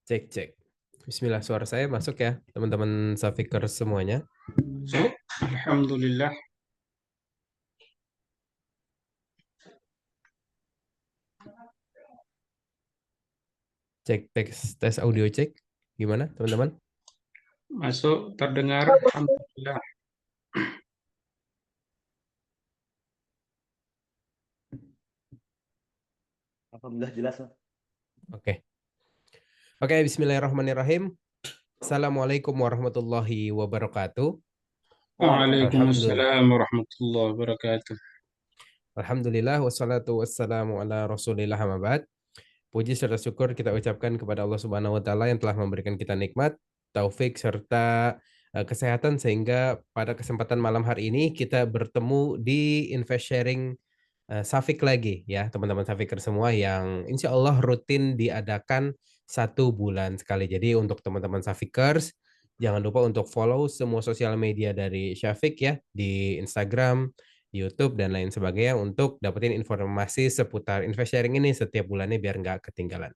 Cek, cek. Bismillah, suara saya masuk ya, teman-teman Safikers semuanya. So, Alhamdulillah. Cek, tes audio cek. Gimana, teman-teman? Masuk terdengar. Alhamdulillah. Alhamdulillah jelas, Mas. Oke. Oke, bismillahirrahmanirrahim. Assalamualaikum warahmatullahi wabarakatuh. Alhamdulillah. Waalaikumsalam warahmatullahi wabarakatuh. Alhamdulillah, wassalatu wassalamu ala rasulillah amabad. Puji serta syukur kita ucapkan kepada Allah Subhanahu wa taala yang telah memberikan kita nikmat, taufik serta kesehatan sehingga pada kesempatan malam hari ini kita bertemu di Invest Sharing Safik lagi ya teman-teman Safiker semua yang insya Allah rutin diadakan 1 bulan sekali. Jadi untuk teman-teman Safikers jangan lupa untuk follow semua sosial media dari Syafiq ya di Instagram, YouTube dan lain sebagainya untuk dapetin informasi seputar invest sharing ini setiap bulannya biar nggak ketinggalan.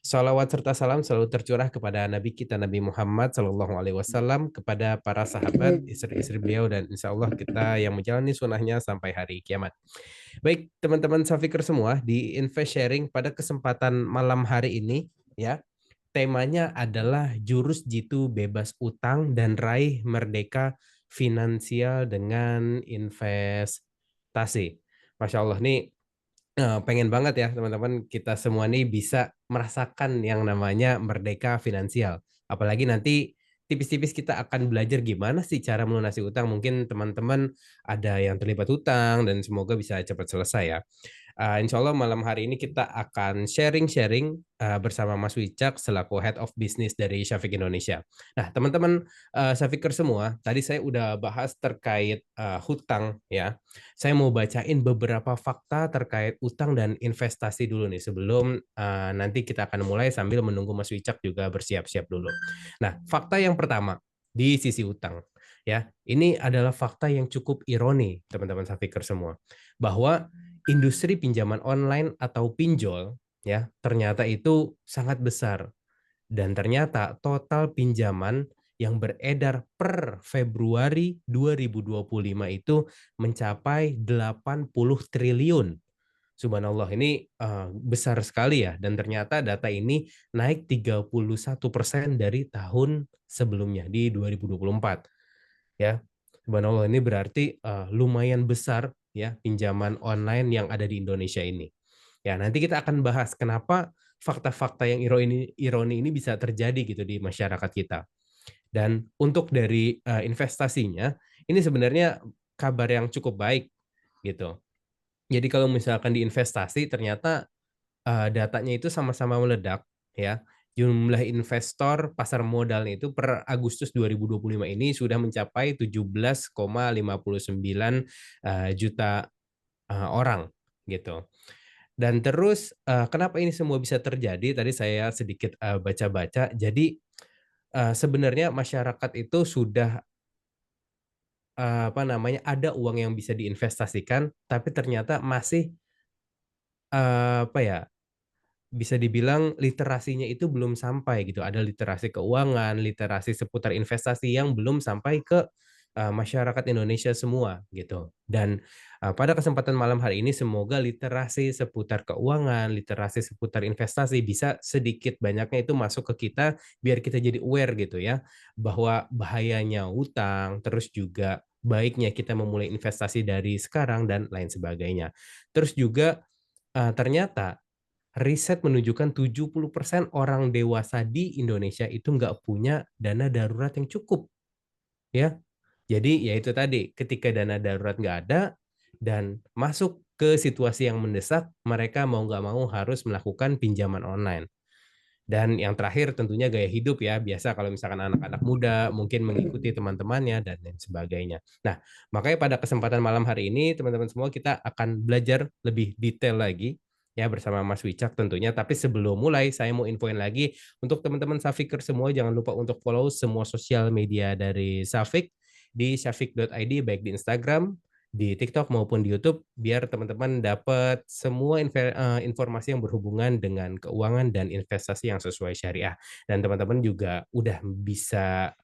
Salawat serta salam selalu tercurah kepada Nabi kita Nabi Muhammad Sallallahu Alaihi Wasallam, kepada para sahabat, istri-istri beliau dan insya Allah kita yang menjalani sunnahnya sampai hari kiamat. Baik, teman-teman Safikir semua, di Invest Sharing pada kesempatan malam hari ini ya, temanya adalah jurus jitu bebas utang dan raih merdeka finansial dengan investasi. Masya Allah nih, pengen banget ya teman-teman kita semua nih bisa merasakan yang namanya merdeka finansial. Apalagi nanti tipis-tipis kita akan belajar gimana sih cara melunasi utang. Mungkin teman-teman ada yang terlibat utang dan semoga bisa cepat selesai ya. Insya Allah malam hari ini kita akan sharing-sharing bersama Mas Wicak selaku Head of Business dari Syafiq Indonesia. Nah, teman-teman Syafiker semua, tadi saya udah bahas terkait hutang ya. Saya mau bacain beberapa fakta terkait utang dan investasi dulu nih sebelum nanti kita akan mulai sambil menunggu Mas Wicak juga bersiap-siap dulu. Nah, fakta yang pertama di sisi utang ya, ini adalah fakta yang cukup ironi teman-teman Safiker semua bahwa industri pinjaman online atau pinjol ya ternyata itu sangat besar dan ternyata total pinjaman yang beredar per Februari 2025 itu mencapai 80 triliun. Subhanallah ini besar sekali ya dan ternyata data ini naik 31% dari tahun sebelumnya di 2024 ya. Subhanallah ini berarti lumayan besar ya pinjaman online yang ada di Indonesia ini. Ya, nanti kita akan bahas kenapa fakta-fakta yang ironi ini bisa terjadi gitu di masyarakat kita. Dan untuk dari investasinya, ini sebenarnya kabar yang cukup baik gitu. Jadi kalau misalkan di investasi ternyata datanya itu sama-sama meledak ya. Jumlah investor pasar modal itu per Agustus 2025 ini sudah mencapai 17,59 juta orang gitu. Dan terus kenapa ini semua bisa terjadi? Tadi saya sedikit baca-baca. Jadi sebenarnya masyarakat itu sudah apa namanya ada uang yang bisa diinvestasikan, tapi ternyata masih apa ya bisa dibilang literasinya itu belum sampai gitu. Ada literasi keuangan, literasi seputar investasi yang belum sampai ke masyarakat Indonesia semua gitu. Dan pada kesempatan malam hari ini semoga literasi seputar keuangan, literasi seputar investasi bisa sedikit banyaknya itu masuk ke kita biar kita jadi aware gitu ya bahwa bahayanya utang, terus juga baiknya kita memulai investasi dari sekarang dan lain sebagainya. Terus juga ternyata riset menunjukkan 70% orang dewasa di Indonesia itu nggak punya dana darurat yang cukup, ya. Jadi ya itu tadi, ketika dana darurat nggak ada dan masuk ke situasi yang mendesak, mereka mau nggak mau harus melakukan pinjaman online. Dan yang terakhir tentunya gaya hidup ya, biasa kalau misalkan anak-anak muda mungkin mengikuti teman-temannya dan lain sebagainya. Nah, makanya pada kesempatan malam hari ini teman-teman semua kita akan belajar lebih detail lagi ya bersama Mas Wicak tentunya. Tapi sebelum mulai saya mau infoin lagi untuk teman-teman Safikers semua jangan lupa untuk follow semua sosial media dari Safik di syafiq.id baik di Instagram, di TikTok maupun di YouTube biar teman-teman dapat semua informasi yang berhubungan dengan keuangan dan investasi yang sesuai syariah. Dan teman-teman juga udah bisa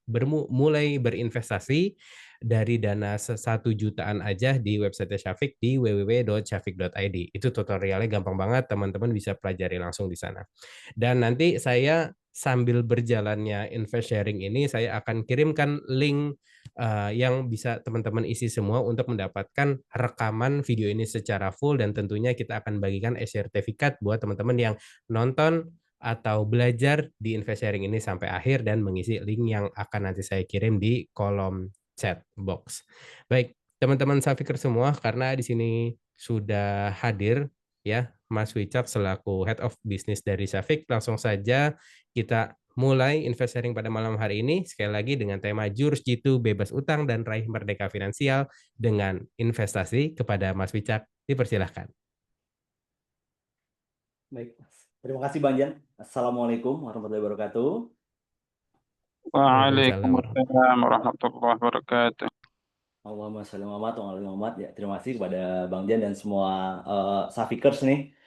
mulai berinvestasi dari dana 1 jutaan aja di website Syafiq di www.syafiq.id. Itu tutorialnya gampang banget, teman-teman bisa pelajari langsung di sana. Dan nanti saya sambil berjalannya invest sharing ini, saya akan kirimkan link yang bisa teman-teman isi semua untuk mendapatkan rekaman video ini secara full dan tentunya kita akan bagikan e-sertifikat buat teman-teman yang nonton atau belajar di invest sharing ini sampai akhir dan mengisi link yang akan nanti saya kirim di kolom chat box. Baik, teman-teman Safikir semua, karena di sini sudah hadir ya Mas Wicak selaku Head of Business dari Syafiq, langsung saja kita mulai invest sharing pada malam hari ini, sekali lagi dengan tema Jurus Jitu Bebas Utang dan Raih Merdeka Finansial dengan investasi. Kepada Mas Wicak, dipersilahkan. Baik, terima kasih Bang Jan. Assalamualaikum warahmatullahi wabarakatuh. Waalaikumsalam warahmatullahi Waalaikumsalam warahmatullahi wabarakatuh. Allahumma sholli Muhammad wa ala Muhammad. Ya, terima kasih kepada Bang Jan dan semua Safikers nih.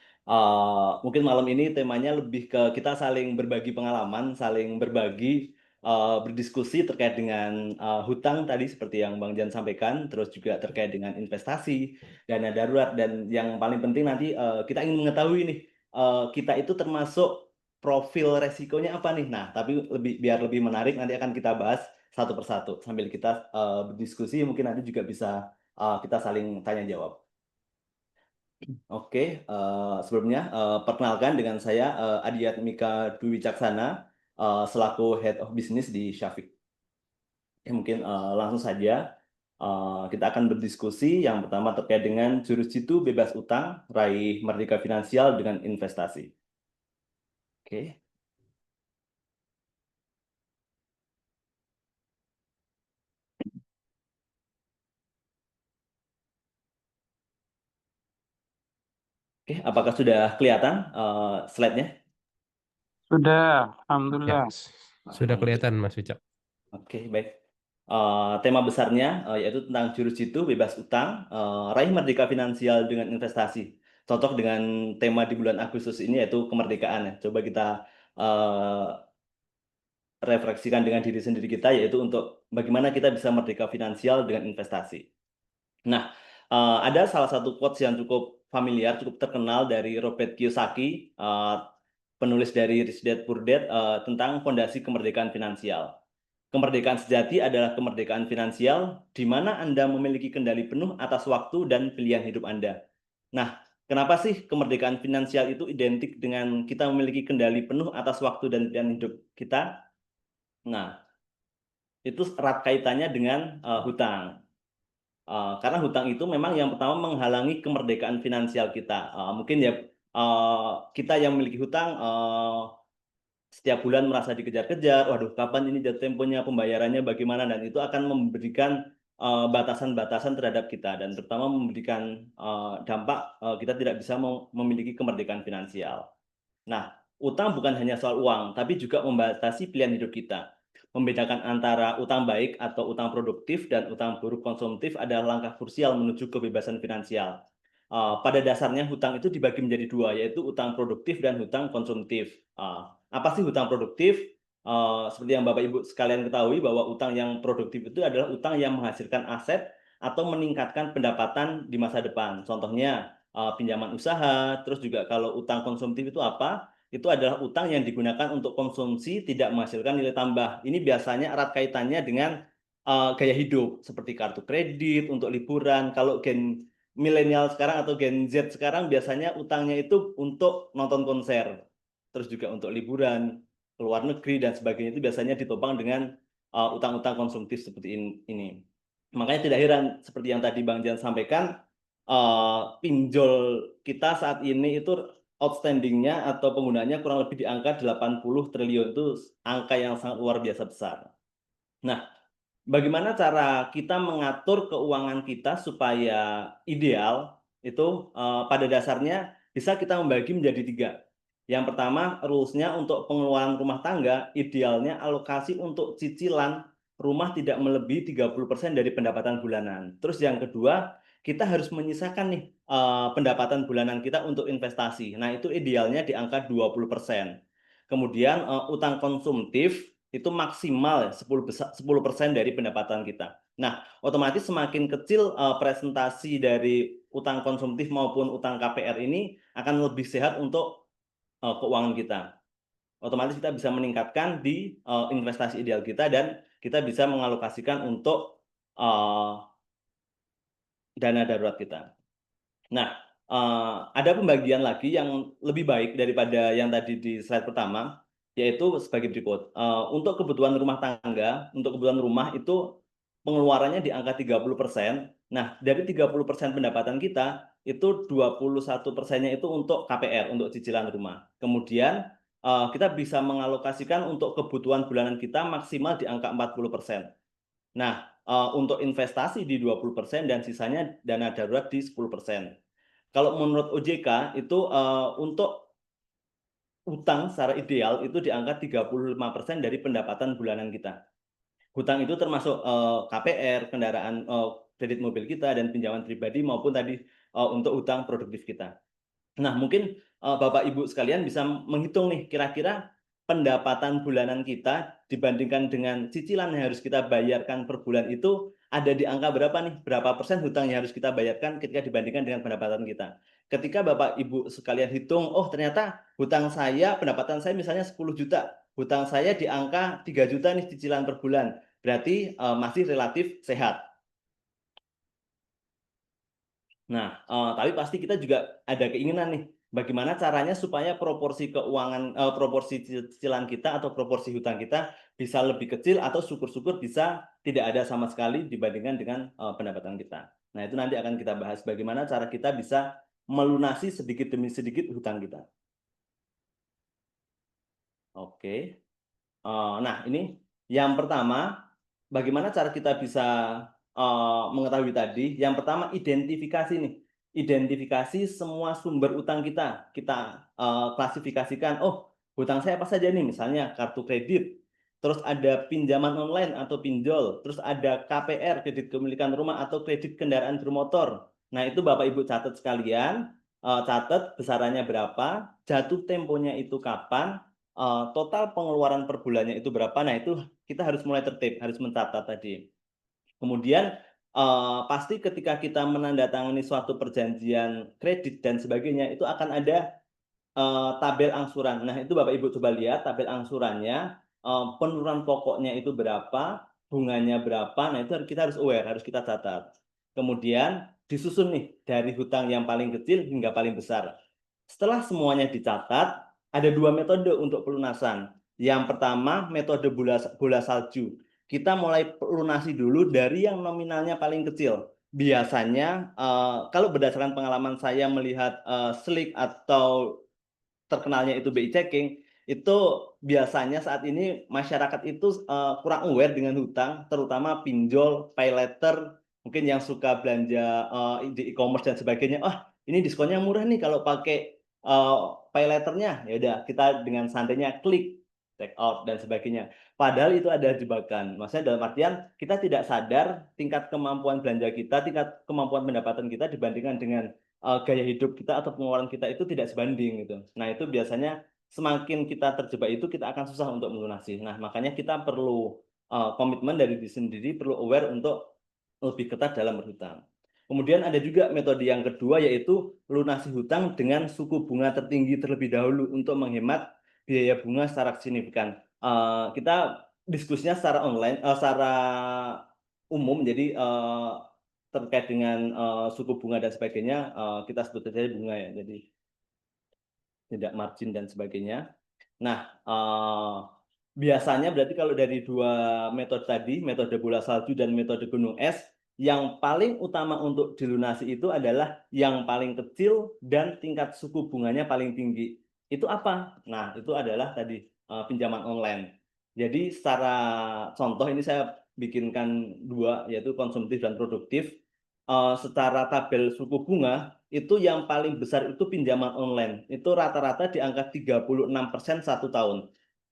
Mungkin malam ini temanya lebih ke kita saling berbagi pengalaman, saling berbagi berdiskusi terkait dengan hutang tadi seperti yang Bang Jan sampaikan, terus juga terkait dengan investasi, dana darurat, dan yang paling penting nanti kita ingin mengetahui nih kita itu termasuk profil resikonya apa nih. Nah, tapi biar lebih menarik nanti akan kita bahas satu persatu sambil kita berdiskusi, mungkin nanti juga bisa kita saling tanya jawab. Oke, sebelumnya perkenalkan dengan saya Adiat Mika Dwi Wicaksana selaku Head of Business di Syafiq. Mungkin langsung saja kita akan berdiskusi. Yang pertama terkait dengan jurus jitu bebas utang, raih merdeka finansial dengan investasi. Oke. Oke, apakah sudah kelihatan slide-nya? Sudah, Ya, alhamdulillah. sudah kelihatan Mas Wicak. Oke, baik. Tema besarnya yaitu tentang jurus jitu bebas utang, raih merdeka finansial dengan investasi. Cocok dengan tema di bulan Agustus ini yaitu kemerdekaan ya. Coba kita refleksikan dengan diri sendiri kita, yaitu untuk bagaimana kita bisa merdeka finansial dengan investasi. Nah, ada salah satu quotes yang cukup familiar, cukup terkenal dari Robert Kiyosaki, penulis dari Rich Dad Poor Dad, tentang fondasi kemerdekaan finansial. Kemerdekaan sejati adalah kemerdekaan finansial di mana Anda memiliki kendali penuh atas waktu dan pilihan hidup Anda. Nah, kenapa sih kemerdekaan finansial itu identik dengan kita memiliki kendali penuh atas waktu dan pilihan hidup kita? Nah, itu erat kaitannya dengan hutang. Karena hutang itu memang yang pertama menghalangi kemerdekaan finansial kita. Mungkin ya kita yang memiliki hutang setiap bulan merasa dikejar-kejar, waduh kapan ini jatuh temponya, pembayarannya bagaimana, dan itu akan memberikan batasan-batasan terhadap kita dan terutama memberikan dampak kita tidak bisa memiliki kemerdekaan finansial. Nah, utang bukan hanya soal uang, tapi juga membatasi pilihan hidup kita. Membedakan antara utang baik atau utang produktif dan utang buruk konsumtif adalah langkah krusial menuju kebebasan finansial. Pada dasarnya hutang itu dibagi menjadi dua, yaitu utang produktif dan hutang konsumtif. Apa sih hutang produktif? Seperti yang Bapak Ibu sekalian ketahui bahwa utang yang produktif itu adalah utang yang menghasilkan aset atau meningkatkan pendapatan di masa depan. Contohnya pinjaman usaha, terus juga kalau utang konsumtif itu apa? Itu adalah utang yang digunakan untuk konsumsi tidak menghasilkan nilai tambah. Ini biasanya erat kaitannya dengan gaya hidup seperti kartu kredit untuk liburan. Kalau gen milenial sekarang atau Gen Z sekarang biasanya utangnya itu untuk nonton konser, terus juga untuk liburan ke luar negeri dan sebagainya, itu biasanya ditopang dengan utang-utang konsumtif seperti ini. Makanya tidak heran seperti yang tadi Bang Jan sampaikan, pinjol kita saat ini itu outstandingnya atau penggunanya kurang lebih di angka 80 triliun, itu angka yang sangat luar biasa besar. Nah, bagaimana cara kita mengatur keuangan kita supaya ideal? Itu pada dasarnya bisa kita membagi menjadi 3. Yang pertama, rules-nya untuk pengeluaran rumah tangga, idealnya alokasi untuk cicilan rumah tidak melebihi 30% dari pendapatan bulanan. Terus yang kedua, kita harus menyisakan nih pendapatan bulanan kita untuk investasi. Nah, itu idealnya di angka 20%. Kemudian utang konsumtif itu maksimal 10% dari pendapatan kita. Nah, otomatis semakin kecil presentasi dari utang konsumtif maupun utang KPR ini akan lebih sehat untuk keuangan kita. Otomatis kita bisa meningkatkan di investasi ideal kita dan kita bisa mengalokasikan untuk dana darurat kita. Nah, ada pembagian lagi yang lebih baik daripada yang tadi di slide pertama, yaitu sebagai berikut. Untuk kebutuhan rumah tangga, untuk kebutuhan rumah itu pengeluarannya di angka 30%. Nah, dari 30% pendapatan kita, itu 21%-nya itu untuk KPR, untuk cicilan rumah. Kemudian, kita bisa mengalokasikan untuk kebutuhan bulanan kita maksimal di angka 40%. Nah, untuk investasi di 20% dan sisanya dana darurat di 10%. Kalau menurut OJK itu untuk utang secara ideal itu di angka 35% dari pendapatan bulanan kita. Hutang itu termasuk KPR, kendaraan kredit mobil kita dan pinjaman pribadi maupun tadi untuk utang produktif kita. Nah, mungkin Bapak Ibu sekalian bisa menghitung nih kira-kira pendapatan bulanan kita dibandingkan dengan cicilan yang harus kita bayarkan per bulan itu ada di angka berapa nih? Berapa persen hutang yang harus kita bayarkan ketika dibandingkan dengan pendapatan kita. Ketika Bapak Ibu sekalian hitung, oh ternyata hutang saya, pendapatan saya misalnya 10 juta, hutang saya di angka 3 juta nih cicilan per bulan. Berarti masih relatif sehat. Nah, tapi pasti kita juga ada keinginan nih, bagaimana caranya supaya proporsi keuangan, proporsi cicilan kita atau proporsi hutang kita bisa lebih kecil atau syukur-syukur bisa tidak ada sama sekali dibandingkan dengan pendapatan kita. Nah, itu nanti akan kita bahas bagaimana cara kita bisa melunasi sedikit demi sedikit hutang kita. Oke. Nah, ini yang pertama, bagaimana cara kita bisa mengetahui tadi? Yang pertama, identifikasi nih. Identifikasi semua sumber utang kita. Kita klasifikasikan, oh hutang saya apa saja nih? Misalnya kartu kredit, terus ada pinjaman online atau pinjol, terus ada KPR, kredit kepemilikan rumah atau kredit kendaraan bermotor. Nah, itu Bapak Ibu catat sekalian, catat besarannya berapa, jatuh temponya itu kapan, total pengeluaran per bulannya itu berapa. Nah, itu kita harus mulai tertib, harus mencatat tadi. Kemudian pasti ketika kita menandatangani suatu perjanjian kredit dan sebagainya itu akan ada tabel angsuran. Nah, itu Bapak Ibu coba lihat tabel angsurannya, penurunan pokoknya itu berapa, bunganya berapa. Nah, itu kita harus aware, harus kita catat. Kemudian disusun nih dari hutang yang paling kecil hingga paling besar. Setelah semuanya dicatat, ada dua metode untuk pelunasan. Yang pertama, metode bola salju. Kita mulai lunasi dulu dari yang nominalnya paling kecil. Biasanya, kalau berdasarkan pengalaman saya melihat Slick atau terkenalnya itu BI Checking, itu biasanya saat ini masyarakat itu kurang aware dengan hutang, terutama pinjol, pay later, mungkin yang suka belanja di e-commerce dan sebagainya. Oh, ini diskonnya murah nih kalau pakai pay letternya. Ya udah, kita dengan santainya klik check out dan sebagainya. Padahal itu ada jebakan. Maksudnya dalam artian kita tidak sadar tingkat kemampuan belanja kita, tingkat kemampuan pendapatan kita dibandingkan dengan gaya hidup kita atau pengeluaran kita itu tidak sebanding gitu. Nah, itu biasanya semakin kita terjebak itu kita akan susah untuk melunasi. Nah, makanya kita perlu komitmen dari diri sendiri, perlu aware untuk lebih ketat dalam berhutang. Kemudian ada juga metode yang kedua yaitu lunasi hutang dengan suku bunga tertinggi terlebih dahulu untuk menghemat biaya bunga secara signifikan. Kita diskusinya secara online, secara umum, jadi terkait dengan suku bunga dan sebagainya, kita sebut saja bunga ya, jadi tidak margin dan sebagainya. Nah, biasanya berarti kalau dari dua metode tadi, metode bola salju dan metode gunung es, yang paling utama untuk dilunasi itu adalah yang paling kecil dan tingkat suku bunganya paling tinggi. Itu apa? Nah, itu adalah tadi pinjaman online. Jadi secara contoh ini saya bikinkan dua, yaitu konsumtif dan produktif. Secara tabel suku bunga, itu yang paling besar itu pinjaman online. Itu rata-rata di angka 36% 1 tahun.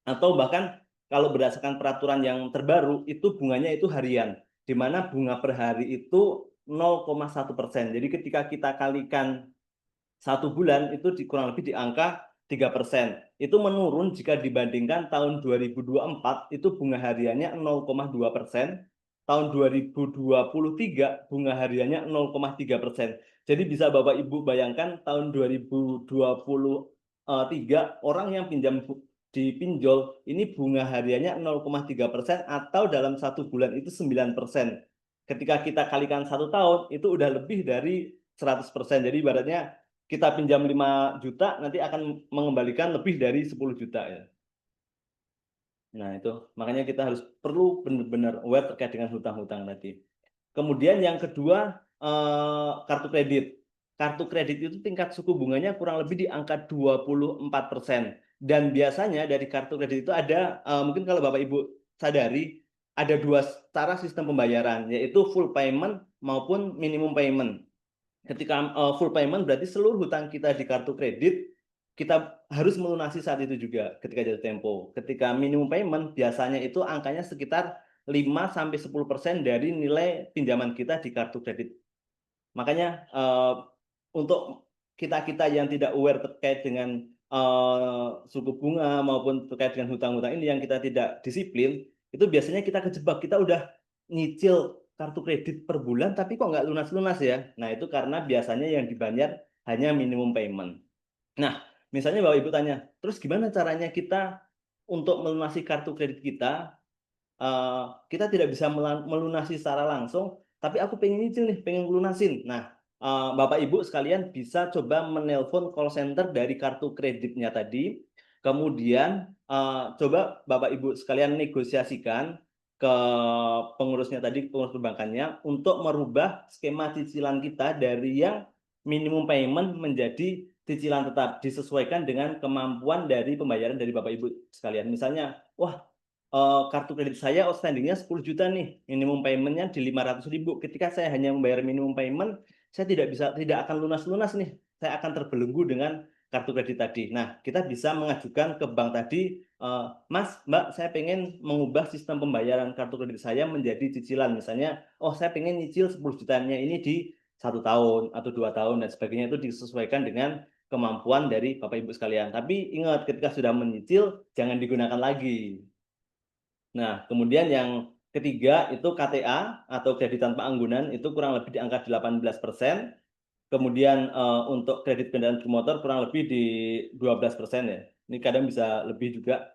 Atau bahkan kalau berdasarkan peraturan yang terbaru, itu bunganya itu harian. Di mana bunga per hari itu 0,1%. Jadi ketika kita kalikan 1 bulan itu kurang lebih di angka 3%. Itu menurun jika dibandingkan tahun 2024 itu bunga hariannya 0,2%. Tahun 2023 bunga hariannya 0,3%. Jadi bisa Bapak Ibu bayangkan tahun 2023 orang yang pinjam di pinjol ini bunga hariannya 0,3% atau dalam 1 bulan itu 9%. Ketika kita kalikan 1 tahun itu udah lebih dari 100%. Jadi ibaratnya kita pinjam 5 juta nanti akan mengembalikan lebih dari 10 juta ya. Nah itu makanya kita harus perlu benar-benar aware terkait dengan hutang-hutang tadi. Kemudian yang kedua kartu kredit. Kartu kredit itu tingkat suku bunganya kurang lebih di angka 24%. Dan biasanya dari kartu kredit itu ada mungkin kalau Bapak Ibu sadari ada 2 cara sistem pembayaran, yaitu full payment maupun minimum payment. Ketika full payment berarti seluruh hutang kita di kartu kredit kita harus melunasi saat itu juga ketika jatuh tempo. Ketika minimum payment biasanya itu angkanya sekitar 5-10% dari nilai pinjaman kita di kartu kredit. Makanya untuk kita-kita yang tidak aware terkait dengan suku bunga maupun terkait dengan hutang-hutang ini yang kita tidak disiplin, itu biasanya kita kejebak, kita udah nyicil kartu kredit per bulan tapi kok nggak lunas-lunas ya. Nah itu karena biasanya yang dibayar hanya minimum payment. Nah misalnya Bapak Ibu tanya, terus gimana caranya kita untuk melunasi kartu kredit kita? Kita tidak bisa melunasi secara langsung, tapi aku pengen nyicil nih, pengen lunasin. Nah Bapak Ibu sekalian bisa coba menelpon call center dari kartu kreditnya tadi, kemudian coba Bapak Ibu sekalian negosiasikan ke pengurusnya tadi, pengurus perbankannya, untuk merubah skema cicilan kita dari yang minimum payment menjadi cicilan tetap, disesuaikan dengan kemampuan dari pembayaran dari Bapak Ibu sekalian. Misalnya, wah kartu kredit saya outstandingnya 10 juta nih, minimum paymentnya di 500.000. Ketika saya hanya membayar minimum payment, saya tidak akan lunas-lunas nih, saya akan terbelenggu dengan kartu kredit tadi. Nah, kita bisa mengajukan ke bank tadi, Mas, Mbak, saya pengen mengubah sistem pembayaran kartu kredit saya menjadi cicilan. Misalnya, oh saya pengen nyicil 10 jutanya ini di 1 tahun atau 2 tahun dan sebagainya, itu disesuaikan dengan kemampuan dari Bapak Ibu sekalian. Tapi ingat, ketika sudah menyicil, jangan digunakan lagi. Nah, kemudian yang ketiga itu KTA atau kredit tanpa anggunan itu kurang lebih di angka 18%. Kemudian untuk kredit kendaraan bermotor kurang lebih di 12% ya. Ini kadang bisa lebih juga.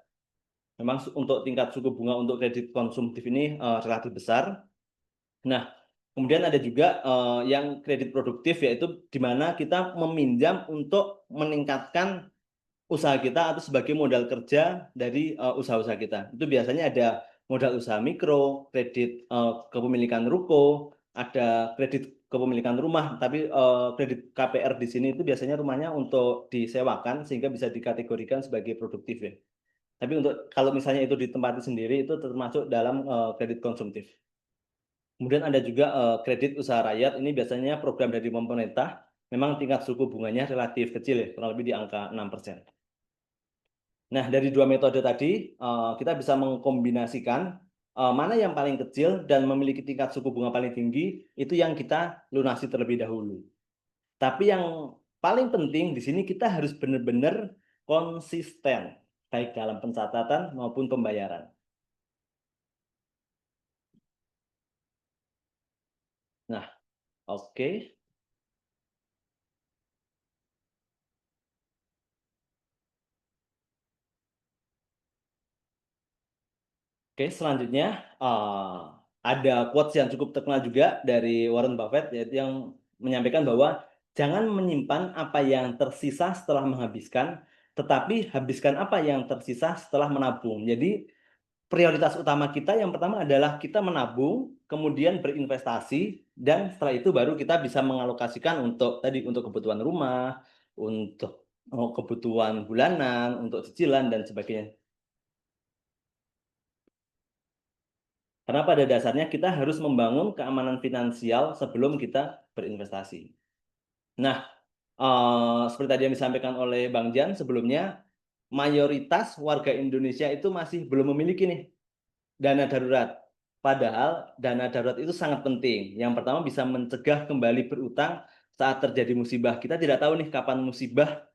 Memang untuk tingkat suku bunga untuk kredit konsumtif ini relatif besar. Nah, kemudian ada juga yang kredit produktif, yaitu di mana kita meminjam untuk meningkatkan usaha kita atau sebagai modal kerja dari usaha-usaha kita. Itu biasanya ada modal usaha mikro, kredit kepemilikan ruko, ada kredit kepemilikan rumah, tapi kredit KPR di sini itu biasanya rumahnya untuk disewakan sehingga bisa dikategorikan sebagai produktif ya. Tapi untuk kalau misalnya itu ditempati sendiri itu termasuk dalam kredit konsumtif. Kemudian ada juga kredit usaha rakyat, ini biasanya program dari pemerintah, memang tingkat suku bunganya relatif kecil ya, kurang lebih di angka 6%. Nah, dari 2 metode tadi, kita bisa mengkombinasikan mana yang paling kecil dan memiliki tingkat suku bunga paling tinggi, itu yang kita lunasi terlebih dahulu. Tapi yang paling penting di sini kita harus benar-benar konsisten, baik dalam pencatatan maupun pembayaran. Nah, oke. Oke, selanjutnya ada quotes yang cukup terkenal juga dari Warren Buffett, yaitu yang menyampaikan bahwa jangan menyimpan apa yang tersisa setelah menghabiskan, tetapi habiskan apa yang tersisa setelah menabung. Jadi prioritas utama kita yang pertama adalah kita menabung, kemudian berinvestasi, dan setelah itu baru kita bisa mengalokasikan untuk tadi untuk kebutuhan rumah, untuk kebutuhan bulanan, untuk cicilan dan sebagainya. Karena pada dasarnya kita harus membangun keamanan finansial sebelum kita berinvestasi. Nah, seperti tadi yang disampaikan oleh Bang Jan sebelumnya, mayoritas warga Indonesia itu masih belum memiliki nih dana darurat. Padahal dana darurat itu sangat penting. Yang pertama bisa mencegah kembali berutang saat terjadi musibah. Kita tidak tahu nih kapan musibah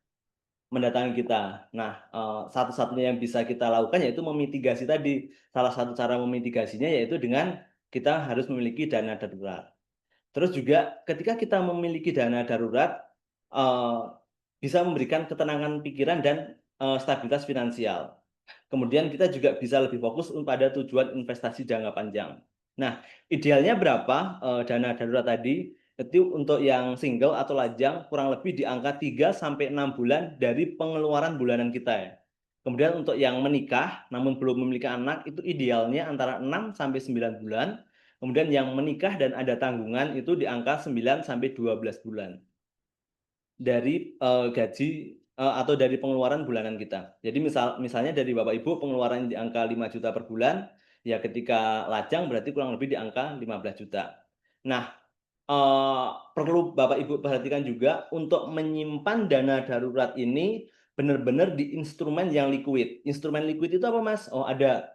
mendatangi kita. Nah, satu-satunya yang bisa kita lakukan yaitu memitigasi tadi. Salah satu cara memitigasinya yaitu dengan kita harus memiliki dana darurat. Terus juga ketika kita memiliki dana darurat, bisa memberikan ketenangan pikiran dan stabilitas finansial. Kemudian kita juga bisa lebih fokus pada tujuan investasi jangka panjang. Nah, idealnya berapa dana darurat tadi? Itu untuk yang single atau lajang kurang lebih di angka 3 sampai 6 bulan dari pengeluaran bulanan kita ya. Kemudian untuk yang menikah namun belum memiliki anak itu idealnya antara 6 sampai 9 bulan. Kemudian yang menikah dan ada tanggungan itu di angka 9 sampai 12 bulan dari gaji atau dari pengeluaran bulanan kita. Jadi misalnya dari Bapak Ibu pengeluaran di angka 5 juta per bulan, ya ketika lajang berarti kurang lebih di angka 15 juta. Nah, perlu Bapak Ibu perhatikan juga untuk menyimpan dana darurat ini benar-benar di instrumen yang liquid. Instrumen liquid itu apa, Mas? Oh, ada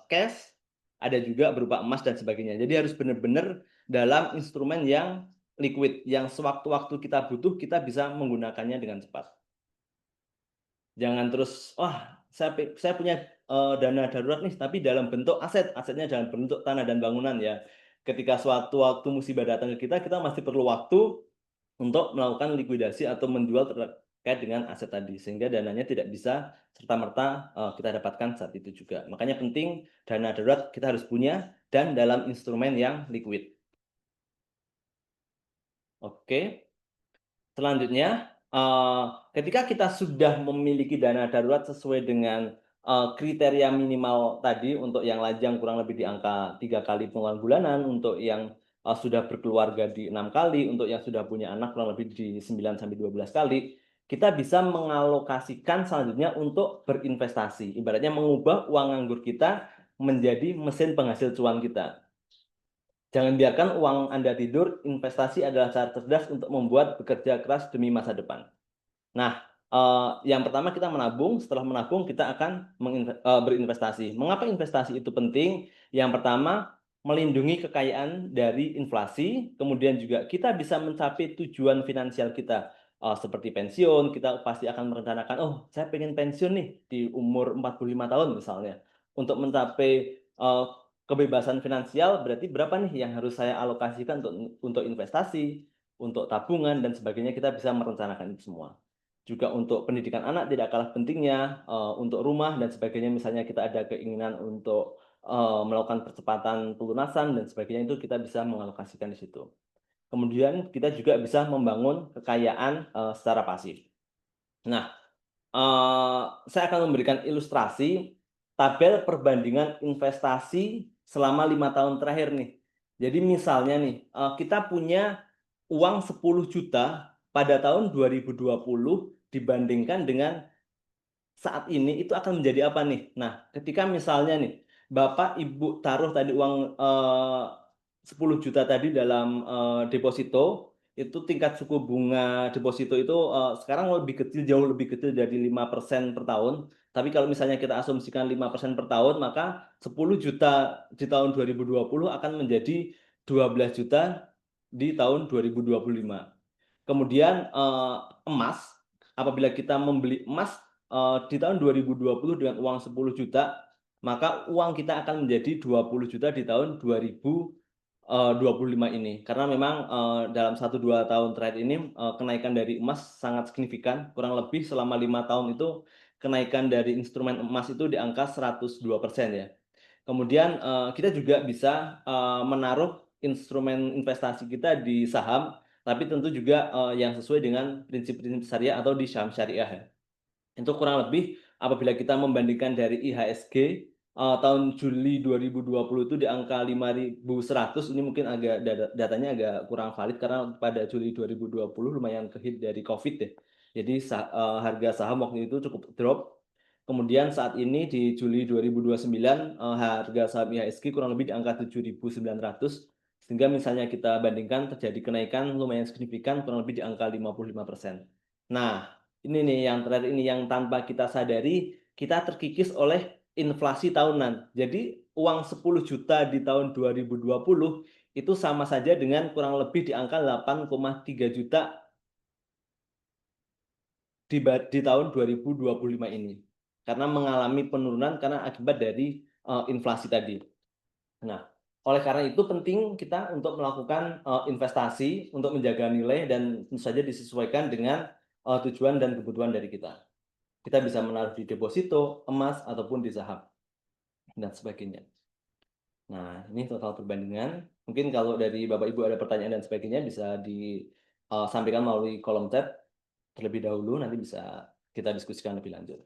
cash, ada juga berupa emas dan sebagainya. Jadi harus benar-benar dalam instrumen yang liquid, yang sewaktu-waktu kita butuh kita bisa menggunakannya dengan cepat. Jangan terus, wah saya punya dana darurat nih, tapi dalam bentuk aset, asetnya dalam bentuk tanah dan bangunan ya. Ketika suatu waktu musibah datang ke kita masih perlu waktu untuk melakukan likuidasi atau menjual terkait dengan aset tadi, sehingga dananya tidak bisa serta-merta kita dapatkan saat itu juga. Makanya penting dana darurat kita harus punya dan dalam instrumen yang liquid. Oke. Selanjutnya, ketika kita sudah memiliki dana darurat sesuai dengan kriteria minimal tadi untuk yang lajang kurang lebih di angka 3 kali pengeluaran bulanan, untuk yang sudah berkeluarga di 6 kali, untuk yang sudah punya anak kurang lebih di 9 sampai 12 kali, kita bisa mengalokasikan selanjutnya untuk berinvestasi. Ibaratnya mengubah uang nganggur kita menjadi mesin penghasil cuan kita. Jangan biarkan uang Anda tidur, investasi adalah cara cerdas untuk membuat bekerja keras demi masa depan. Nah, yang pertama kita menabung, setelah menabung kita akan berinvestasi. Mengapa investasi itu penting? Yang pertama, melindungi kekayaan dari inflasi, kemudian juga kita bisa mencapai tujuan finansial kita. Seperti pensiun, kita pasti akan merencanakan, oh saya pengen pensiun nih di umur 45 tahun misalnya. Untuk mencapai kebebasan finansial berarti berapa nih yang harus saya alokasikan untuk investasi, untuk tabungan dan sebagainya, kita bisa merencanakan itu semua. Juga untuk pendidikan anak tidak kalah pentingnya, untuk rumah dan sebagainya, misalnya kita ada keinginan untuk melakukan percepatan pelunasan dan sebagainya, itu kita bisa mengalokasikan di situ. Kemudian kita juga bisa membangun kekayaan secara pasif. Nah, saya akan memberikan ilustrasi tabel perbandingan investasi selama 5 tahun terakhir nih. Jadi misalnya nih, kita punya uang 10 juta pada tahun 2020 dibandingkan dengan saat ini itu akan menjadi apa nih? Nah, ketika misalnya nih, Bapak Ibu taruh tadi uang 10 juta tadi dalam deposito, itu tingkat suku bunga deposito itu sekarang lebih kecil, jauh lebih kecil dari 5% per tahun. Tapi kalau misalnya kita asumsikan 5% per tahun, maka 10 juta di tahun 2020 akan menjadi 12 juta di tahun 2025. Kemudian emas, apabila kita membeli emas di tahun 2020 dengan uang 10 juta, maka uang kita akan menjadi 20 juta di tahun 2025 ini. Karena memang dalam 1-2 tahun terakhir ini kenaikan dari emas sangat signifikan, kurang lebih selama 5 tahun itu kenaikan dari instrumen emas itu di angka 102% ya. Kemudian kita juga bisa menaruh instrumen investasi kita di saham, tapi tentu juga yang sesuai dengan prinsip-prinsip syariah atau di saham syariah ya. Itu kurang lebih apabila kita membandingkan dari IHSG tahun Juli 2020 itu di angka 5.100, ini mungkin agak datanya agak kurang valid karena pada Juli 2020 lumayan kehit dari COVID ya. Jadi harga saham waktu itu cukup drop. Kemudian saat ini di Juli 2029 harga saham IHSG kurang lebih di angka 7.900, sehingga misalnya kita bandingkan terjadi kenaikan lumayan signifikan kurang lebih di angka 55%. Nah, ini nih yang terakhir ini yang tanpa kita sadari kita terkikis oleh inflasi tahunan. Jadi uang 10 juta di tahun 2020 itu sama saja dengan kurang lebih di angka 8,3 juta di tahun 2025 ini. Karena mengalami penurunan karena akibat dari inflasi tadi. Nah, oleh karena itu penting kita untuk melakukan investasi untuk menjaga nilai dan tentu saja disesuaikan dengan tujuan dan kebutuhan dari kita. Kita bisa menaruh di deposito, emas, ataupun di saham, dan sebagainya. Nah, ini total perbandingan. Mungkin kalau dari Bapak Ibu ada pertanyaan dan sebagainya bisa disampaikan melalui kolom chat terlebih dahulu, nanti bisa kita diskusikan lebih lanjut.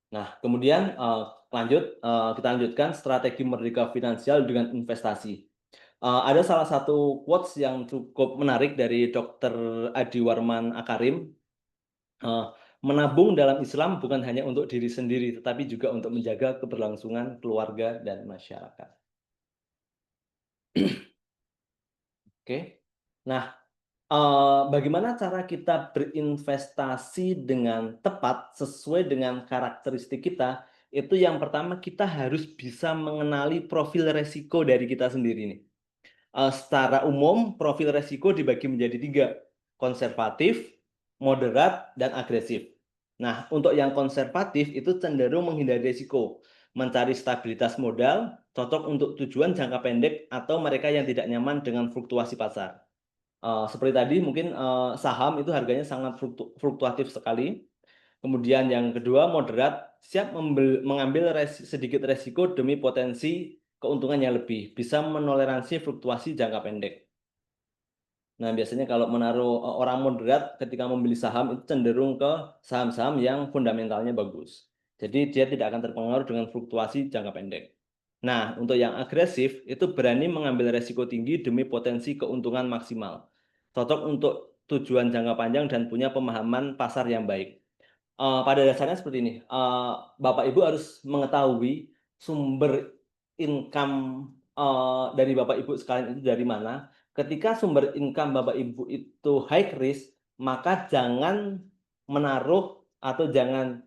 Nah, kemudian kita lanjutkan strategi merdeka finansial dengan investasi. Ada salah satu quotes yang cukup menarik dari Dr. Adi Warman Akarim. Menabung dalam Islam bukan hanya untuk diri sendiri, tetapi juga untuk menjaga keberlangsungan keluarga dan masyarakat. Oke. Nah, bagaimana cara kita berinvestasi dengan tepat sesuai dengan karakteristik kita? Itu yang pertama, kita harus bisa mengenali profil resiko dari kita sendiri nih. Secara umum, profil resiko dibagi menjadi 3, konservatif, moderat, dan agresif. Nah, untuk yang konservatif itu cenderung menghindari risiko, mencari stabilitas modal, cocok untuk tujuan jangka pendek, atau mereka yang tidak nyaman dengan fluktuasi pasar. Seperti tadi mungkin saham itu harganya sangat fluktuatif sekali. Kemudian yang kedua moderat, siap mengambil sedikit resiko demi potensi keuntungan yang lebih, bisa menoleransi fluktuasi jangka pendek. Nah, biasanya kalau menaruh orang moderat ketika membeli saham itu cenderung ke saham-saham yang fundamentalnya bagus. Jadi dia tidak akan terpengaruh dengan fluktuasi jangka pendek. Nah, untuk yang agresif itu berani mengambil resiko tinggi demi potensi keuntungan maksimal. Cocok untuk tujuan jangka panjang dan punya pemahaman pasar yang baik. Pada dasarnya seperti ini, Bapak Ibu harus mengetahui sumber income dari Bapak Ibu sekalian itu dari mana. Ketika sumber income Bapak Ibu itu high risk, maka jangan menaruh atau jangan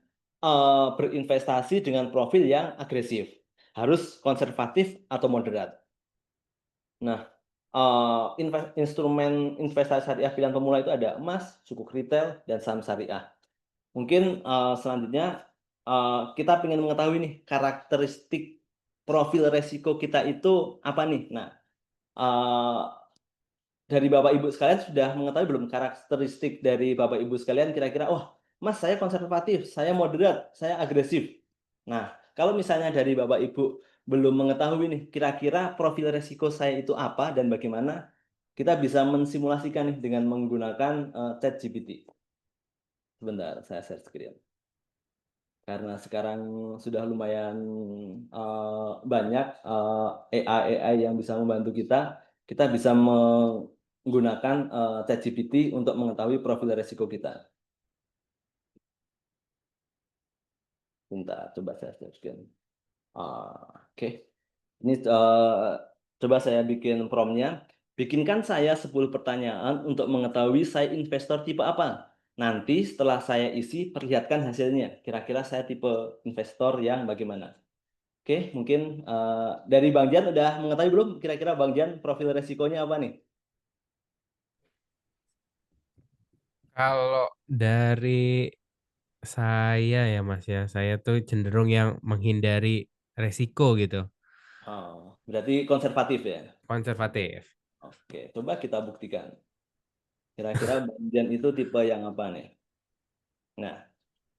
berinvestasi dengan profil yang agresif. Harus konservatif atau moderat. Nah, instrumen investasi syariah pilihan pemula itu ada emas, sukuk retail, dan saham syariah. Mungkin selanjutnya kita ingin mengetahui nih karakteristik profil resiko kita itu apa nih. Nah, dari Bapak Ibu sekalian sudah mengetahui belum karakteristik dari Bapak Ibu sekalian kira-kira, wah Mas saya konservatif, saya moderat, saya agresif. Nah, kalau misalnya dari Bapak Ibu belum mengetahui nih kira-kira profil resiko saya itu apa dan bagaimana, kita bisa mensimulasikan nih dengan menggunakan ChatGPT. Sebentar, saya share screen. Karena sekarang sudah lumayan banyak AI yang bisa membantu kita, kita bisa menggunakan ChatGPT untuk mengetahui profil resiko kita. Bentar, coba saya share. Oke. Ini coba saya bikin prompt-nya. Bikinkan saya 10 pertanyaan untuk mengetahui saya investor tipe apa. Nanti setelah saya isi, perlihatkan hasilnya. Kira-kira saya tipe investor yang bagaimana? Oke, mungkin dari Bang Jan udah mengetahui belum? Kira-kira Bang Jan profil resikonya apa nih? Kalau dari saya ya Mas ya, saya tuh cenderung yang menghindari resiko gitu, Oh, berarti konservatif ya? konservatif. Oke, coba kita buktikan. Kira-kira Bang Jan itu tipe yang apa nih? Nah,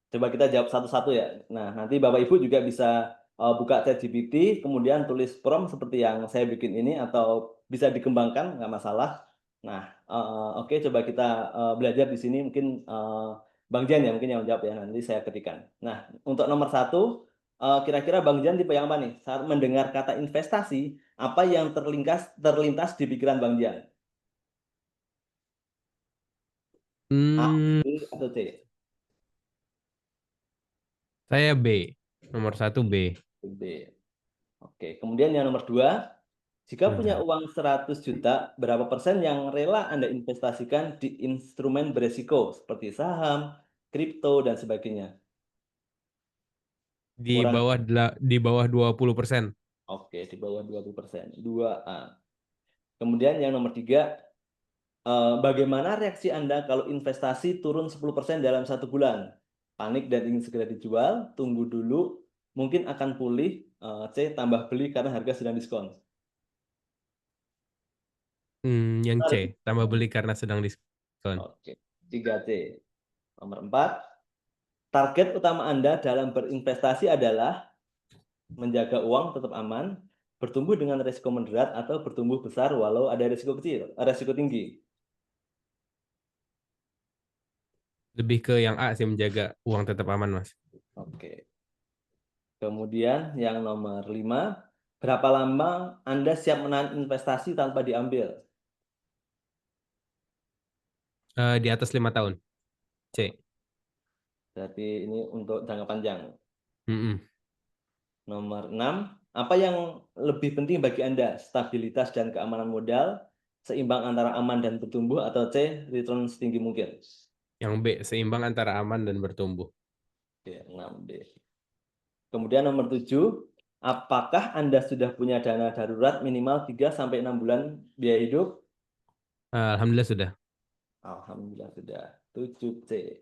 coba kita jawab satu-satu ya. Nah, nanti Bapak Ibu juga bisa buka ChatGPT, kemudian tulis prompt seperti yang saya bikin ini atau bisa dikembangkan, nggak masalah. Nah, oke, coba kita belajar di sini. Mungkin Bang Jan ya, mungkin yang jawab ya. Nanti saya ketikkan. Nah, untuk nomor 1, kira-kira Bang Jan tipe yang apa nih? Saat mendengar kata investasi, apa yang terlintas di pikiran Bang Jan? A, Hmm, B, atau C? saya B, nomor 1 B. B. Oke, kemudian yang nomor 2, jika punya Bentar. uang 100 juta, berapa persen yang rela Anda investasikan di instrumen beresiko seperti saham, kripto, dan sebagainya? Di bawah di bawah 20%. Oke, di bawah 20%. 2A. Kemudian yang nomor 3, bagaimana reaksi Anda kalau investasi turun 10% dalam 1 bulan? Panik dan ingin segera dijual, tunggu dulu, mungkin akan pulih, C, tambah beli karena harga sedang diskon. Yang C, tambah beli karena sedang diskon. Oke, 3C. Nomor 4, target utama Anda dalam berinvestasi adalah menjaga uang tetap aman, bertumbuh dengan risiko moderat, atau bertumbuh besar walau ada risiko tinggi. Lebih ke yang A sih, menjaga uang tetap aman, Mas. Oke. Kemudian yang nomor 5, berapa lama Anda siap menahan investasi tanpa diambil? Di atas 5 tahun. C. Berarti ini untuk jangka panjang. Mm-mm. Nomor 6, apa yang lebih penting bagi Anda? Stabilitas dan keamanan modal, seimbang antara aman dan bertumbuh, atau C, return setinggi mungkin? Yang B, seimbang antara aman dan bertumbuh. Oke, 6B. Kemudian nomor 7, apakah Anda sudah punya dana darurat minimal 3-6 bulan biaya hidup? Alhamdulillah sudah. Alhamdulillah sudah. 7C.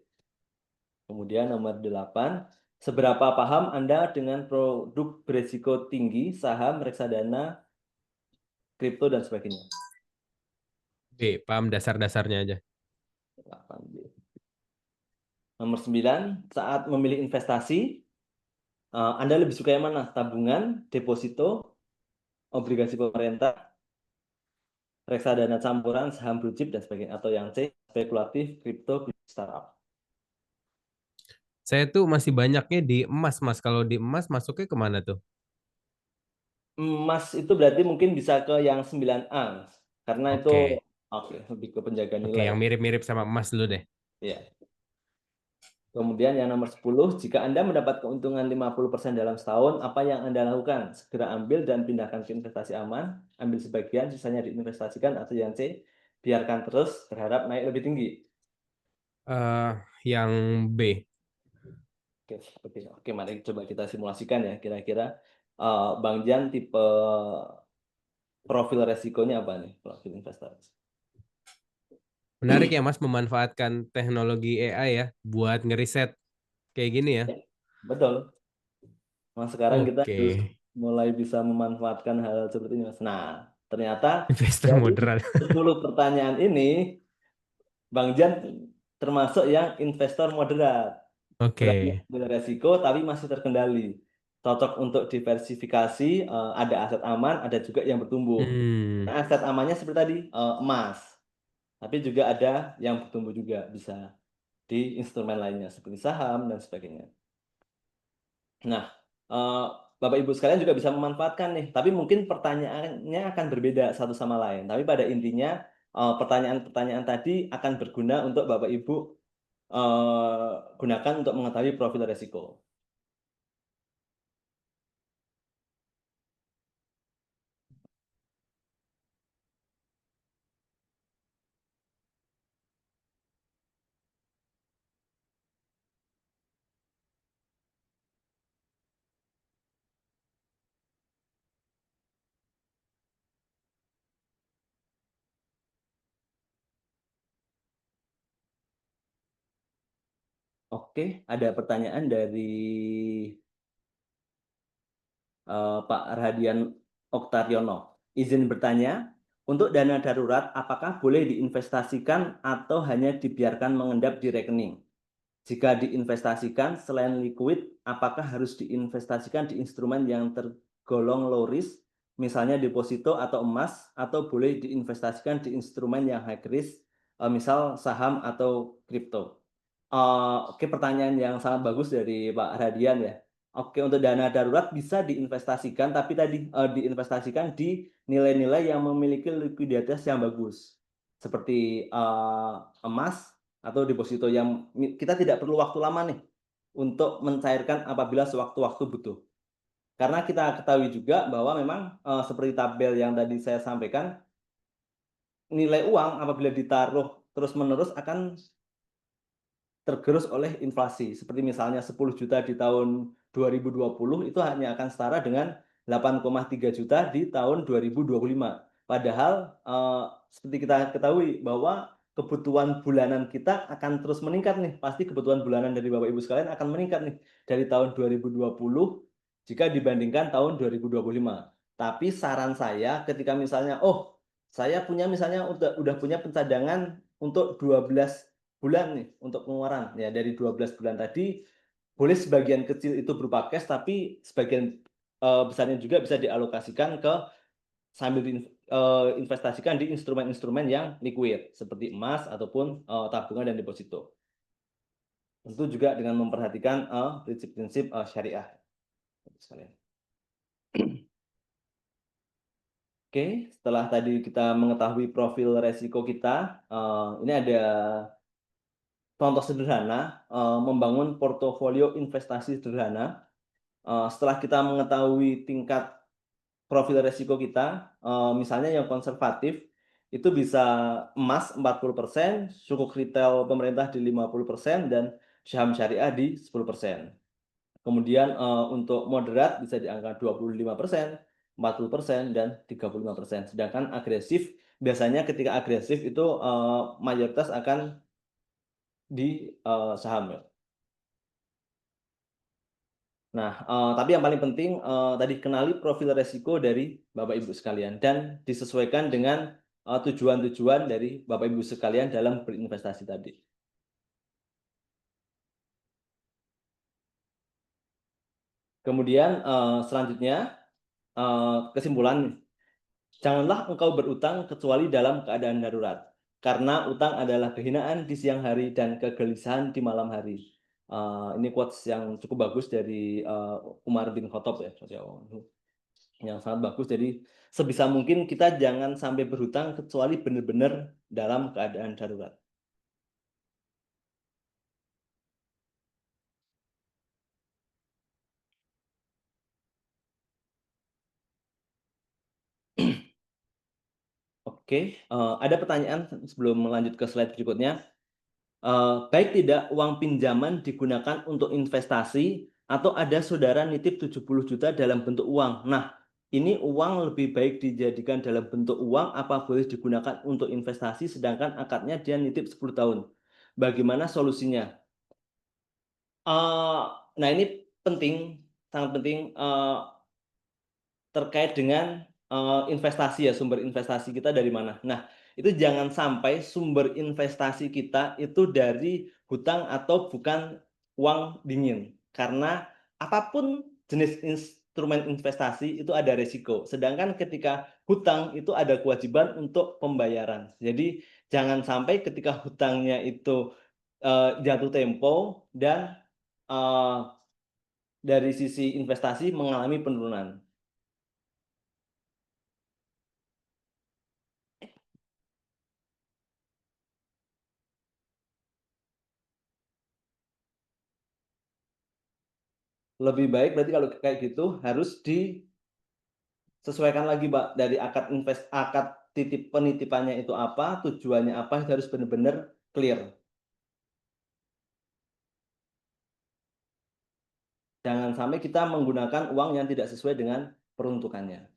Kemudian nomor 8, seberapa paham Anda dengan produk berisiko tinggi, saham, reksadana, kripto, dan sebagainya? B, paham dasar-dasarnya aja. 8B. Nomor 9, saat memilih investasi, Anda lebih suka yang mana? Tabungan, deposito, obligasi pemerintah, reksadana campuran, saham blue chip, dan sebagainya. Atau yang C, spekulatif, kripto, startup. Saya tuh masih banyaknya di emas, Mas. Kalau di emas masuknya kemana tuh? Emas itu berarti mungkin bisa ke yang 9A, karena itu Oke. lebih ke penjaga Oke, nilai. yang mirip-mirip sama emas dulu deh. Ya. Kemudian yang nomor 10, jika Anda mendapat keuntungan 50% dalam setahun, apa yang Anda lakukan? Segera ambil dan pindahkan ke investasi aman, ambil sebagian, sisanya diinvestasikan, atau yang C, biarkan terus, berharap naik lebih tinggi. Yang B. Oke, mari coba kita simulasikan ya, kira-kira Bang Jan tipe profil resikonya apa nih, profil investasi? Menarik ya, Mas, memanfaatkan teknologi AI ya buat ngeriset kayak gini ya. Betul. Nah, sekarang kita Oke. harus mulai bisa memanfaatkan hal seperti ini, Mas. Nah, ternyata Investor dari moderat. 10 pertanyaan ini, Bang Jan termasuk yang investor moderat. Berani Oke. ambil resiko, tapi masih terkendali. Cocok untuk diversifikasi, ada aset aman, ada juga yang bertumbuh. Hmm. Nah, aset amannya seperti tadi, emas. Tapi juga ada yang bertumbuh juga, bisa di instrumen lainnya, seperti saham, dan sebagainya. Nah, eh, Bapak Ibu sekalian juga bisa memanfaatkan nih, tapi mungkin pertanyaannya akan berbeda satu sama lain. Tapi pada intinya pertanyaan-pertanyaan tadi akan berguna untuk Bapak Ibu gunakan untuk mengetahui profil resiko. Oke, ada pertanyaan dari Pak Radian Oktaryono. Izin bertanya, untuk dana darurat apakah boleh diinvestasikan atau hanya dibiarkan mengendap di rekening? Jika diinvestasikan, selain liquid, apakah harus diinvestasikan di instrumen yang tergolong low risk, misalnya deposito atau emas, atau boleh diinvestasikan di instrumen yang high risk, misal saham atau kripto? Oke, pertanyaan yang sangat bagus dari Pak Radian ya. Oke, untuk dana darurat bisa diinvestasikan, tapi tadi diinvestasikan di nilai-nilai yang memiliki likuiditas yang bagus, seperti emas atau deposito yang kita tidak perlu waktu lama nih untuk mencairkan apabila sewaktu-waktu butuh. Karena kita ketahui juga bahwa memang seperti tabel yang tadi saya sampaikan, nilai uang apabila ditaruh terus-menerus akan tergerus oleh inflasi. Seperti misalnya 10 juta di tahun 2020 itu hanya akan setara dengan 8,3 juta di tahun 2025. Padahal seperti kita ketahui bahwa kebutuhan bulanan kita akan terus meningkat nih. Pasti kebutuhan bulanan dari Bapak Ibu sekalian akan meningkat nih dari tahun 2020 jika dibandingkan tahun 2025. Tapi saran saya ketika misalnya saya punya misalnya udah punya pencadangan untuk 12 bulan nih untuk pengeluaran. Ya, dari 12 bulan tadi boleh sebagian kecil itu berupa cash tapi sebagian besarnya juga bisa dialokasikan ke sambil diinvestasikan di instrumen-instrumen yang liquid seperti emas ataupun tabungan dan deposito. Tentu juga dengan memperhatikan prinsip-prinsip syariah. Sekalian. Oke, setelah tadi kita mengetahui profil resiko kita, ini ada contoh sederhana membangun portofolio investasi sederhana. Setelah kita mengetahui tingkat profil resiko kita, misalnya yang konservatif itu bisa emas 40%, sukuk retail pemerintah di 50%, dan saham syariah di 10%. Kemudian untuk moderat bisa di angka 25%, 40%, dan 35%. Sedangkan agresif, biasanya ketika agresif itu mayoritas akan di saham. Nah, tapi yang paling penting tadi kenali profil resiko dari Bapak Ibu sekalian dan disesuaikan dengan tujuan-tujuan dari Bapak Ibu sekalian dalam berinvestasi tadi. Kemudian selanjutnya kesimpulan, janganlah engkau berutang kecuali dalam keadaan darurat, karena utang adalah kehinaan di siang hari dan kegelisahan di malam hari. Ini quotes yang cukup bagus dari Umar bin Khattab ya, yang sangat bagus. Jadi sebisa mungkin kita jangan sampai berhutang kecuali benar-benar dalam keadaan darurat. Oke, ada pertanyaan sebelum melanjut ke slide berikutnya. Baik tidak uang pinjaman digunakan untuk investasi atau ada saudara nitip 70 juta dalam bentuk uang. Nah, ini uang lebih baik dijadikan dalam bentuk uang apa boleh digunakan untuk investasi sedangkan akadnya dia nitip 10 tahun. Bagaimana solusinya? Nah, ini penting, sangat penting terkait dengan investasi ya, sumber investasi kita dari mana. Nah, itu jangan sampai sumber investasi kita itu dari hutang atau bukan uang dingin. Karena apapun jenis instrumen investasi itu ada resiko. Sedangkan ketika hutang itu ada kewajiban untuk pembayaran. Jadi jangan sampai ketika hutangnya itu jatuh tempo dan dari sisi investasi mengalami penurunan. Lebih baik berarti kalau kayak gitu harus disesuaikan lagi, Mbak, dari akad penitipannya itu apa, tujuannya apa, itu harus benar-benar clear. Jangan sampai kita menggunakan uang yang tidak sesuai dengan peruntukannya.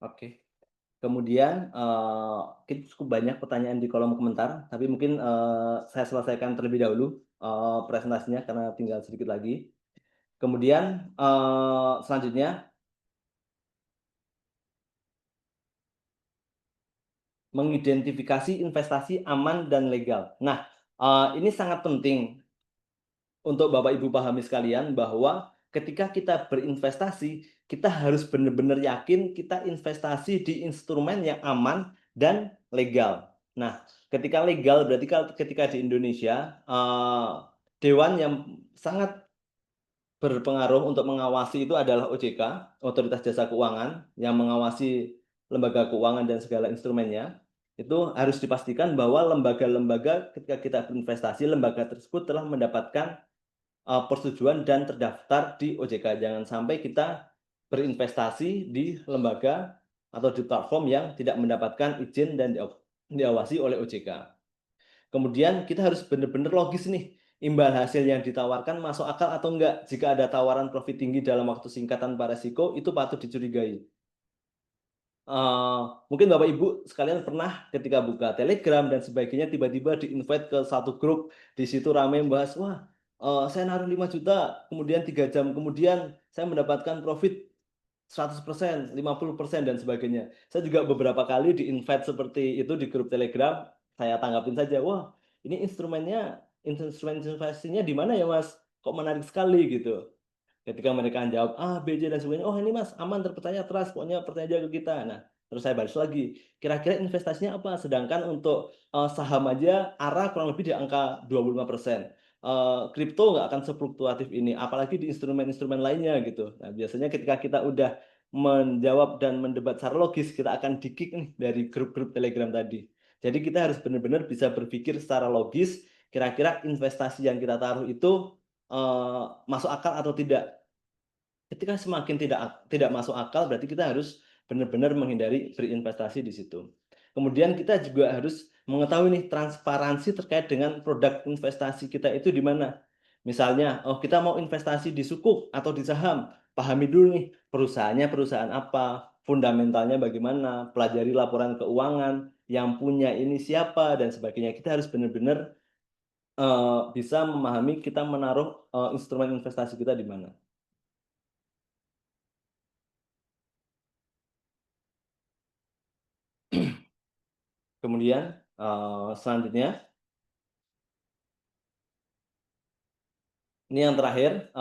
Oke. Kemudian kita cukup banyak pertanyaan di kolom komentar, tapi mungkin saya selesaikan terlebih dahulu presentasinya karena tinggal sedikit lagi. Kemudian selanjutnya mengidentifikasi investasi aman dan legal. Nah, ini sangat penting untuk Bapak Ibu pahami sekalian bahwa ketika kita berinvestasi, kita harus benar-benar yakin kita investasi di instrumen yang aman dan legal. Nah, ketika legal berarti ketika di Indonesia, dewan yang sangat berpengaruh untuk mengawasi itu adalah OJK, Otoritas Jasa Keuangan, yang mengawasi lembaga keuangan dan segala instrumennya, itu harus dipastikan bahwa lembaga-lembaga ketika kita berinvestasi, lembaga tersebut telah mendapatkan persetujuan dan terdaftar di OJK. Jangan sampai kita berinvestasi di lembaga atau di platform yang tidak mendapatkan izin dan diawasi oleh OJK. Kemudian kita harus benar-benar logis nih, imbal hasil yang ditawarkan masuk akal atau enggak. Jika ada tawaran profit tinggi dalam waktu singkat tanpa resiko, itu patut dicurigai. Mungkin Bapak Ibu sekalian pernah ketika buka Telegram dan sebagainya tiba-tiba di-invite ke satu grup, di situ ramai membahas, wah saya naruh 5 juta, kemudian 3 jam kemudian saya mendapatkan profit 100%, 50% dan sebagainya. Saya juga beberapa kali di-invite seperti itu di grup Telegram, saya tanggapin saja, wah ini instrumen investasinya di mana ya Mas? Kok menarik sekali gitu. Ketika mereka jawab A, B, C dan sebagainya, oh ini Mas aman, terpercaya, trust, pokoknya percaya aja ke kita. Nah, terus saya balas lagi, kira-kira investasinya apa? Sedangkan untuk saham aja ARA kurang lebih di angka 25%. Kripto nggak akan sefluktuatif ini, apalagi di instrumen-instrumen lainnya gitu. Nah, biasanya ketika kita udah menjawab dan mendebat secara logis, kita akan di-kick nih dari grup-grup Telegram tadi. Jadi kita harus benar-benar bisa berpikir secara logis, kira-kira investasi yang kita taruh itu masuk akal atau tidak. Ketika semakin tidak masuk akal, berarti kita harus benar-benar menghindari berinvestasi di situ. Kemudian kita juga harus mengetahui nih transparansi terkait dengan produk investasi kita itu di mana. Misalnya, oh kita mau investasi di sukuk atau di saham, pahami dulu nih perusahaannya perusahaan apa, fundamentalnya bagaimana, pelajari laporan keuangan, yang punya ini siapa dan sebagainya. Kita harus benar-benar bisa memahami kita menaruh instrumen investasi kita di mana. Kemudian selanjutnya, ini yang terakhir,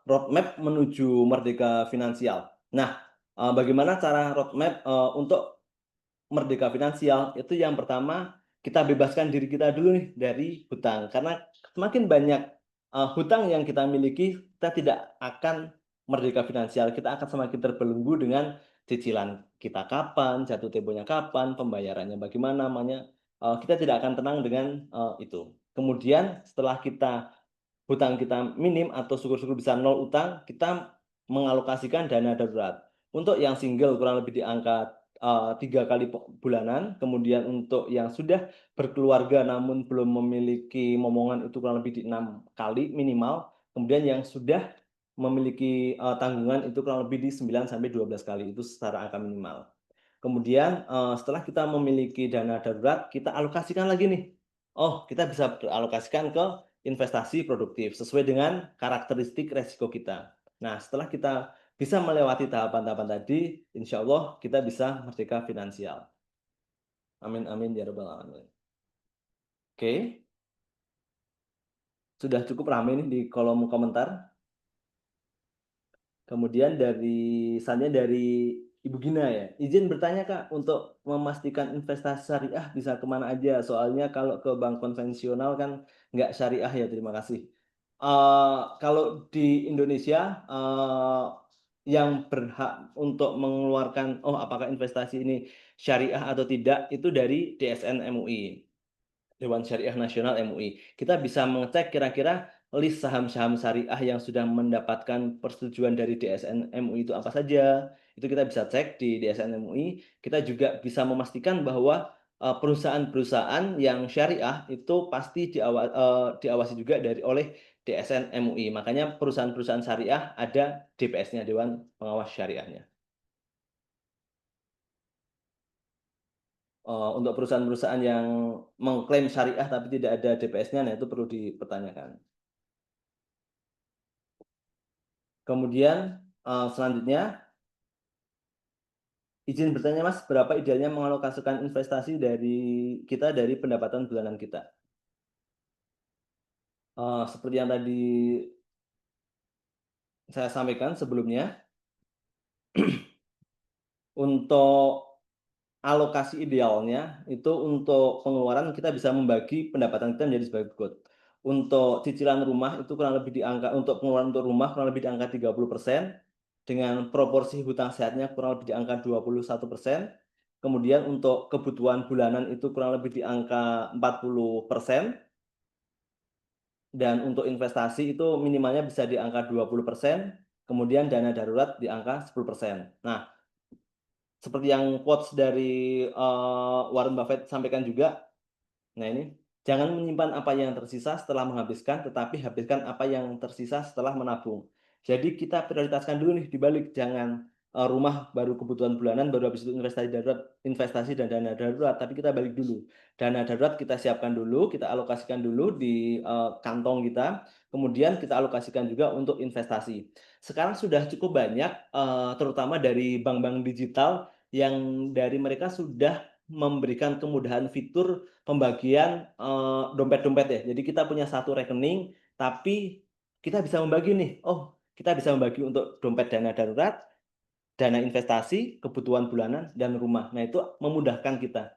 roadmap menuju merdeka finansial. Nah, bagaimana cara roadmap untuk merdeka finansial? Itu yang pertama, kita bebaskan diri kita dulu nih dari hutang. Karena semakin banyak hutang yang kita miliki, kita tidak akan merdeka finansial. Kita akan semakin terbelenggu dengan cicilan kita kapan, jatuh temponya kapan, pembayarannya bagaimana, namanya kita tidak akan tenang dengan itu. Kemudian setelah hutang kita minim atau syukur-syukur bisa nol utang, kita mengalokasikan dana darurat. Untuk yang single kurang lebih di angka 3 kali bulanan, kemudian untuk yang sudah berkeluarga namun belum memiliki momongan itu kurang lebih di 6 kali minimal, kemudian yang sudah memiliki tanggungan itu kurang lebih di 9 sampai 12 kali, itu secara angka minimal. Kemudian setelah kita memiliki dana darurat, kita alokasikan lagi nih. Oh, kita bisa beralokasikan ke investasi produktif sesuai dengan karakteristik resiko kita. Nah, setelah kita bisa melewati tahapan-tahapan tadi, insya Allah kita bisa merdeka finansial. Amin, amin, ya rabbal alamin. Oke, sudah cukup ramai nih di kolom komentar. Kemudian selanjutnya dari Ibu Gina ya, izin bertanya Kak, untuk memastikan investasi syariah bisa kemana aja? Soalnya kalau ke bank konvensional kan nggak syariah ya, terima kasih. Kalau di Indonesia, yang berhak untuk mengeluarkan, oh apakah investasi ini syariah atau tidak, itu dari DSN MUI. Dewan Syariah Nasional MUI. Kita bisa mengecek kira-kira list saham-saham syariah yang sudah mendapatkan persetujuan dari DSN MUI itu apa saja. Itu kita bisa cek di DSN MUI. Kita juga bisa memastikan bahwa perusahaan-perusahaan yang syariah itu pasti diawasi juga oleh DSN MUI. Makanya perusahaan-perusahaan syariah ada DPS-nya, Dewan Pengawas Syariahnya. Untuk perusahaan-perusahaan yang mengklaim syariah tapi tidak ada DPS-nya, nah itu perlu dipertanyakan. Kemudian selanjutnya, izin bertanya Mas, berapa idealnya mengalokasikan investasi dari pendapatan bulanan kita? Seperti yang tadi saya sampaikan sebelumnya, untuk alokasi idealnya itu untuk pengeluaran kita bisa membagi pendapatan kita menjadi sebagai berikut. Untuk cicilan rumah itu kurang lebih untuk pengeluaran untuk rumah kurang lebih di angka 30%, dengan proporsi hutang sehatnya kurang lebih di angka 21%, Kemudian untuk kebutuhan bulanan itu kurang lebih di angka 40%. Dan untuk investasi itu minimalnya bisa di angka 20%, kemudian dana darurat di angka 10%. Nah, seperti yang quotes dari Warren Buffett sampaikan juga, nah ini, jangan menyimpan apa yang tersisa setelah menghabiskan, tetapi habiskan apa yang tersisa setelah menabung. Jadi kita prioritaskan dulu nih dibalik, jangan rumah baru kebutuhan bulanan, baru habis itu investasi darurat, investasi dan dana darurat, tapi kita balik dulu. Dana darurat kita siapkan dulu, kita alokasikan dulu di kantong kita, kemudian kita alokasikan juga untuk investasi. Sekarang sudah cukup banyak, terutama dari bank-bank digital yang dari mereka sudah memberikan kemudahan fitur pembagian dompet-dompet ya. Jadi kita punya satu rekening, tapi kita bisa membagi nih. Oh, kita bisa membagi untuk dompet dana darurat, dana investasi, kebutuhan bulanan, dan rumah. Nah, itu memudahkan kita.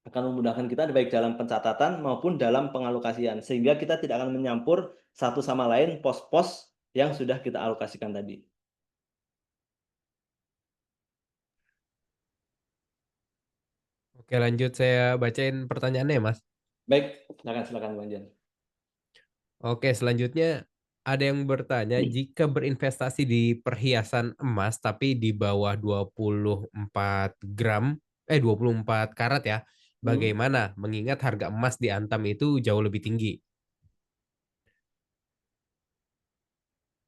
Akan memudahkan kita baik dalam pencatatan maupun dalam pengalokasian. Sehingga kita tidak akan menyampur satu sama lain pos-pos yang sudah kita alokasikan tadi. Oke, lanjut saya bacain pertanyaannya, Mas. Baik, silakan Bang Jan. Oke, selanjutnya ada yang bertanya, jika berinvestasi di perhiasan emas tapi di bawah 24 gram, 24 karat ya, Hmm. bagaimana? Mengingat harga emas di Antam itu jauh lebih tinggi.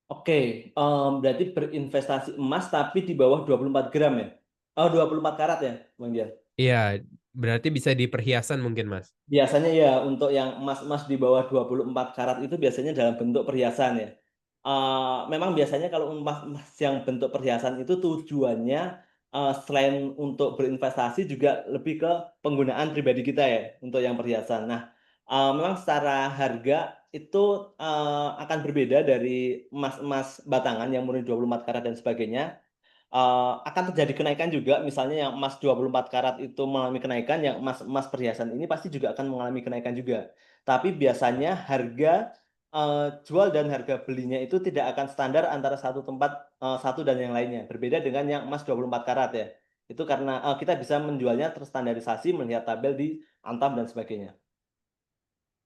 Oke, berarti berinvestasi emas tapi di bawah 24 gram ya? Oh, 24 karat ya, Bang Dian? Iya, berarti bisa di perhiasan mungkin, Mas. Biasanya ya untuk yang emas-emas di bawah 24 karat itu biasanya dalam bentuk perhiasan ya. Memang biasanya kalau emas-emas yang bentuk perhiasan itu tujuannya selain untuk berinvestasi juga lebih ke penggunaan pribadi kita ya untuk yang perhiasan. Nah, memang secara harga itu akan berbeda dari emas-emas batangan yang murni 24 karat dan sebagainya. Akan terjadi kenaikan juga, misalnya yang emas 24 karat itu mengalami kenaikan, yang emas-emas perhiasan ini pasti juga akan mengalami kenaikan juga. Tapi biasanya harga jual dan harga belinya itu tidak akan standar antara satu tempat, satu dan yang lainnya. Berbeda dengan yang emas 24 karat ya. Itu karena kita bisa menjualnya terstandarisasi melihat tabel di Antam dan sebagainya.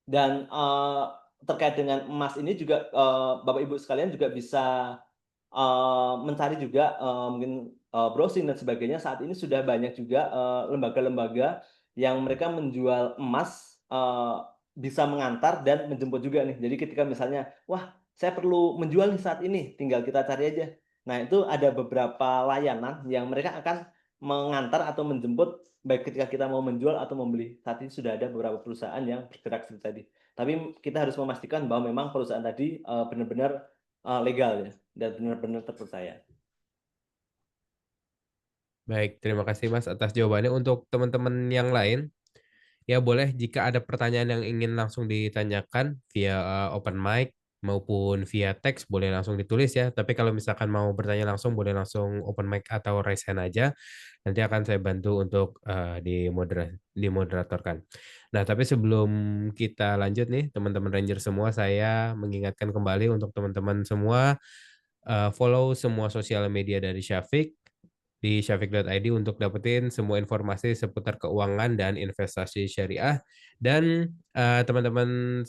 Dan terkait dengan emas ini juga Bapak Ibu sekalian juga bisa mencari juga mungkin browsing dan sebagainya. Saat ini sudah banyak juga lembaga-lembaga yang mereka menjual emas, bisa mengantar dan menjemput juga nih. Jadi ketika misalnya, wah saya perlu menjual nih saat ini, tinggal kita cari aja. Nah itu ada beberapa layanan yang mereka akan mengantar atau menjemput baik ketika kita mau menjual atau membeli. Saat ini sudah ada beberapa perusahaan yang bergerak seperti tadi. Tapi kita harus memastikan bahwa memang perusahaan tadi benar-benar legal ya dan benar-benar terpercaya. Baik, terima kasih Mas atas jawabannya. Untuk teman-teman yang lain, ya boleh jika ada pertanyaan yang ingin langsung ditanyakan via open mic maupun via teks boleh langsung ditulis ya. Tapi kalau misalkan mau bertanya langsung boleh langsung open mic atau raise hand aja. Nanti akan saya bantu untuk dimoderatorkan. Nah, tapi sebelum kita lanjut nih, teman-teman Ranger semua, saya mengingatkan kembali untuk teman-teman semua follow semua sosial media dari Syafiq di syafiq.id untuk dapetin semua informasi seputar keuangan dan investasi syariah. Dan teman-teman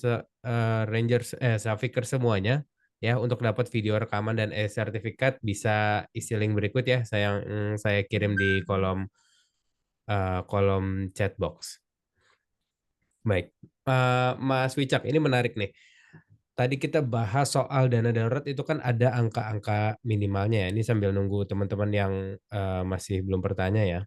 Rangers Syafiqers semuanya ya, untuk dapat video rekaman dan sertifikat bisa isi link berikut ya, saya kirim di kolom chat box. Baik, Mas Wicak, ini menarik nih. Tadi kita bahas soal dana darurat itu kan ada angka-angka minimalnya ya. Ini sambil nunggu teman-teman yang masih belum bertanya ya.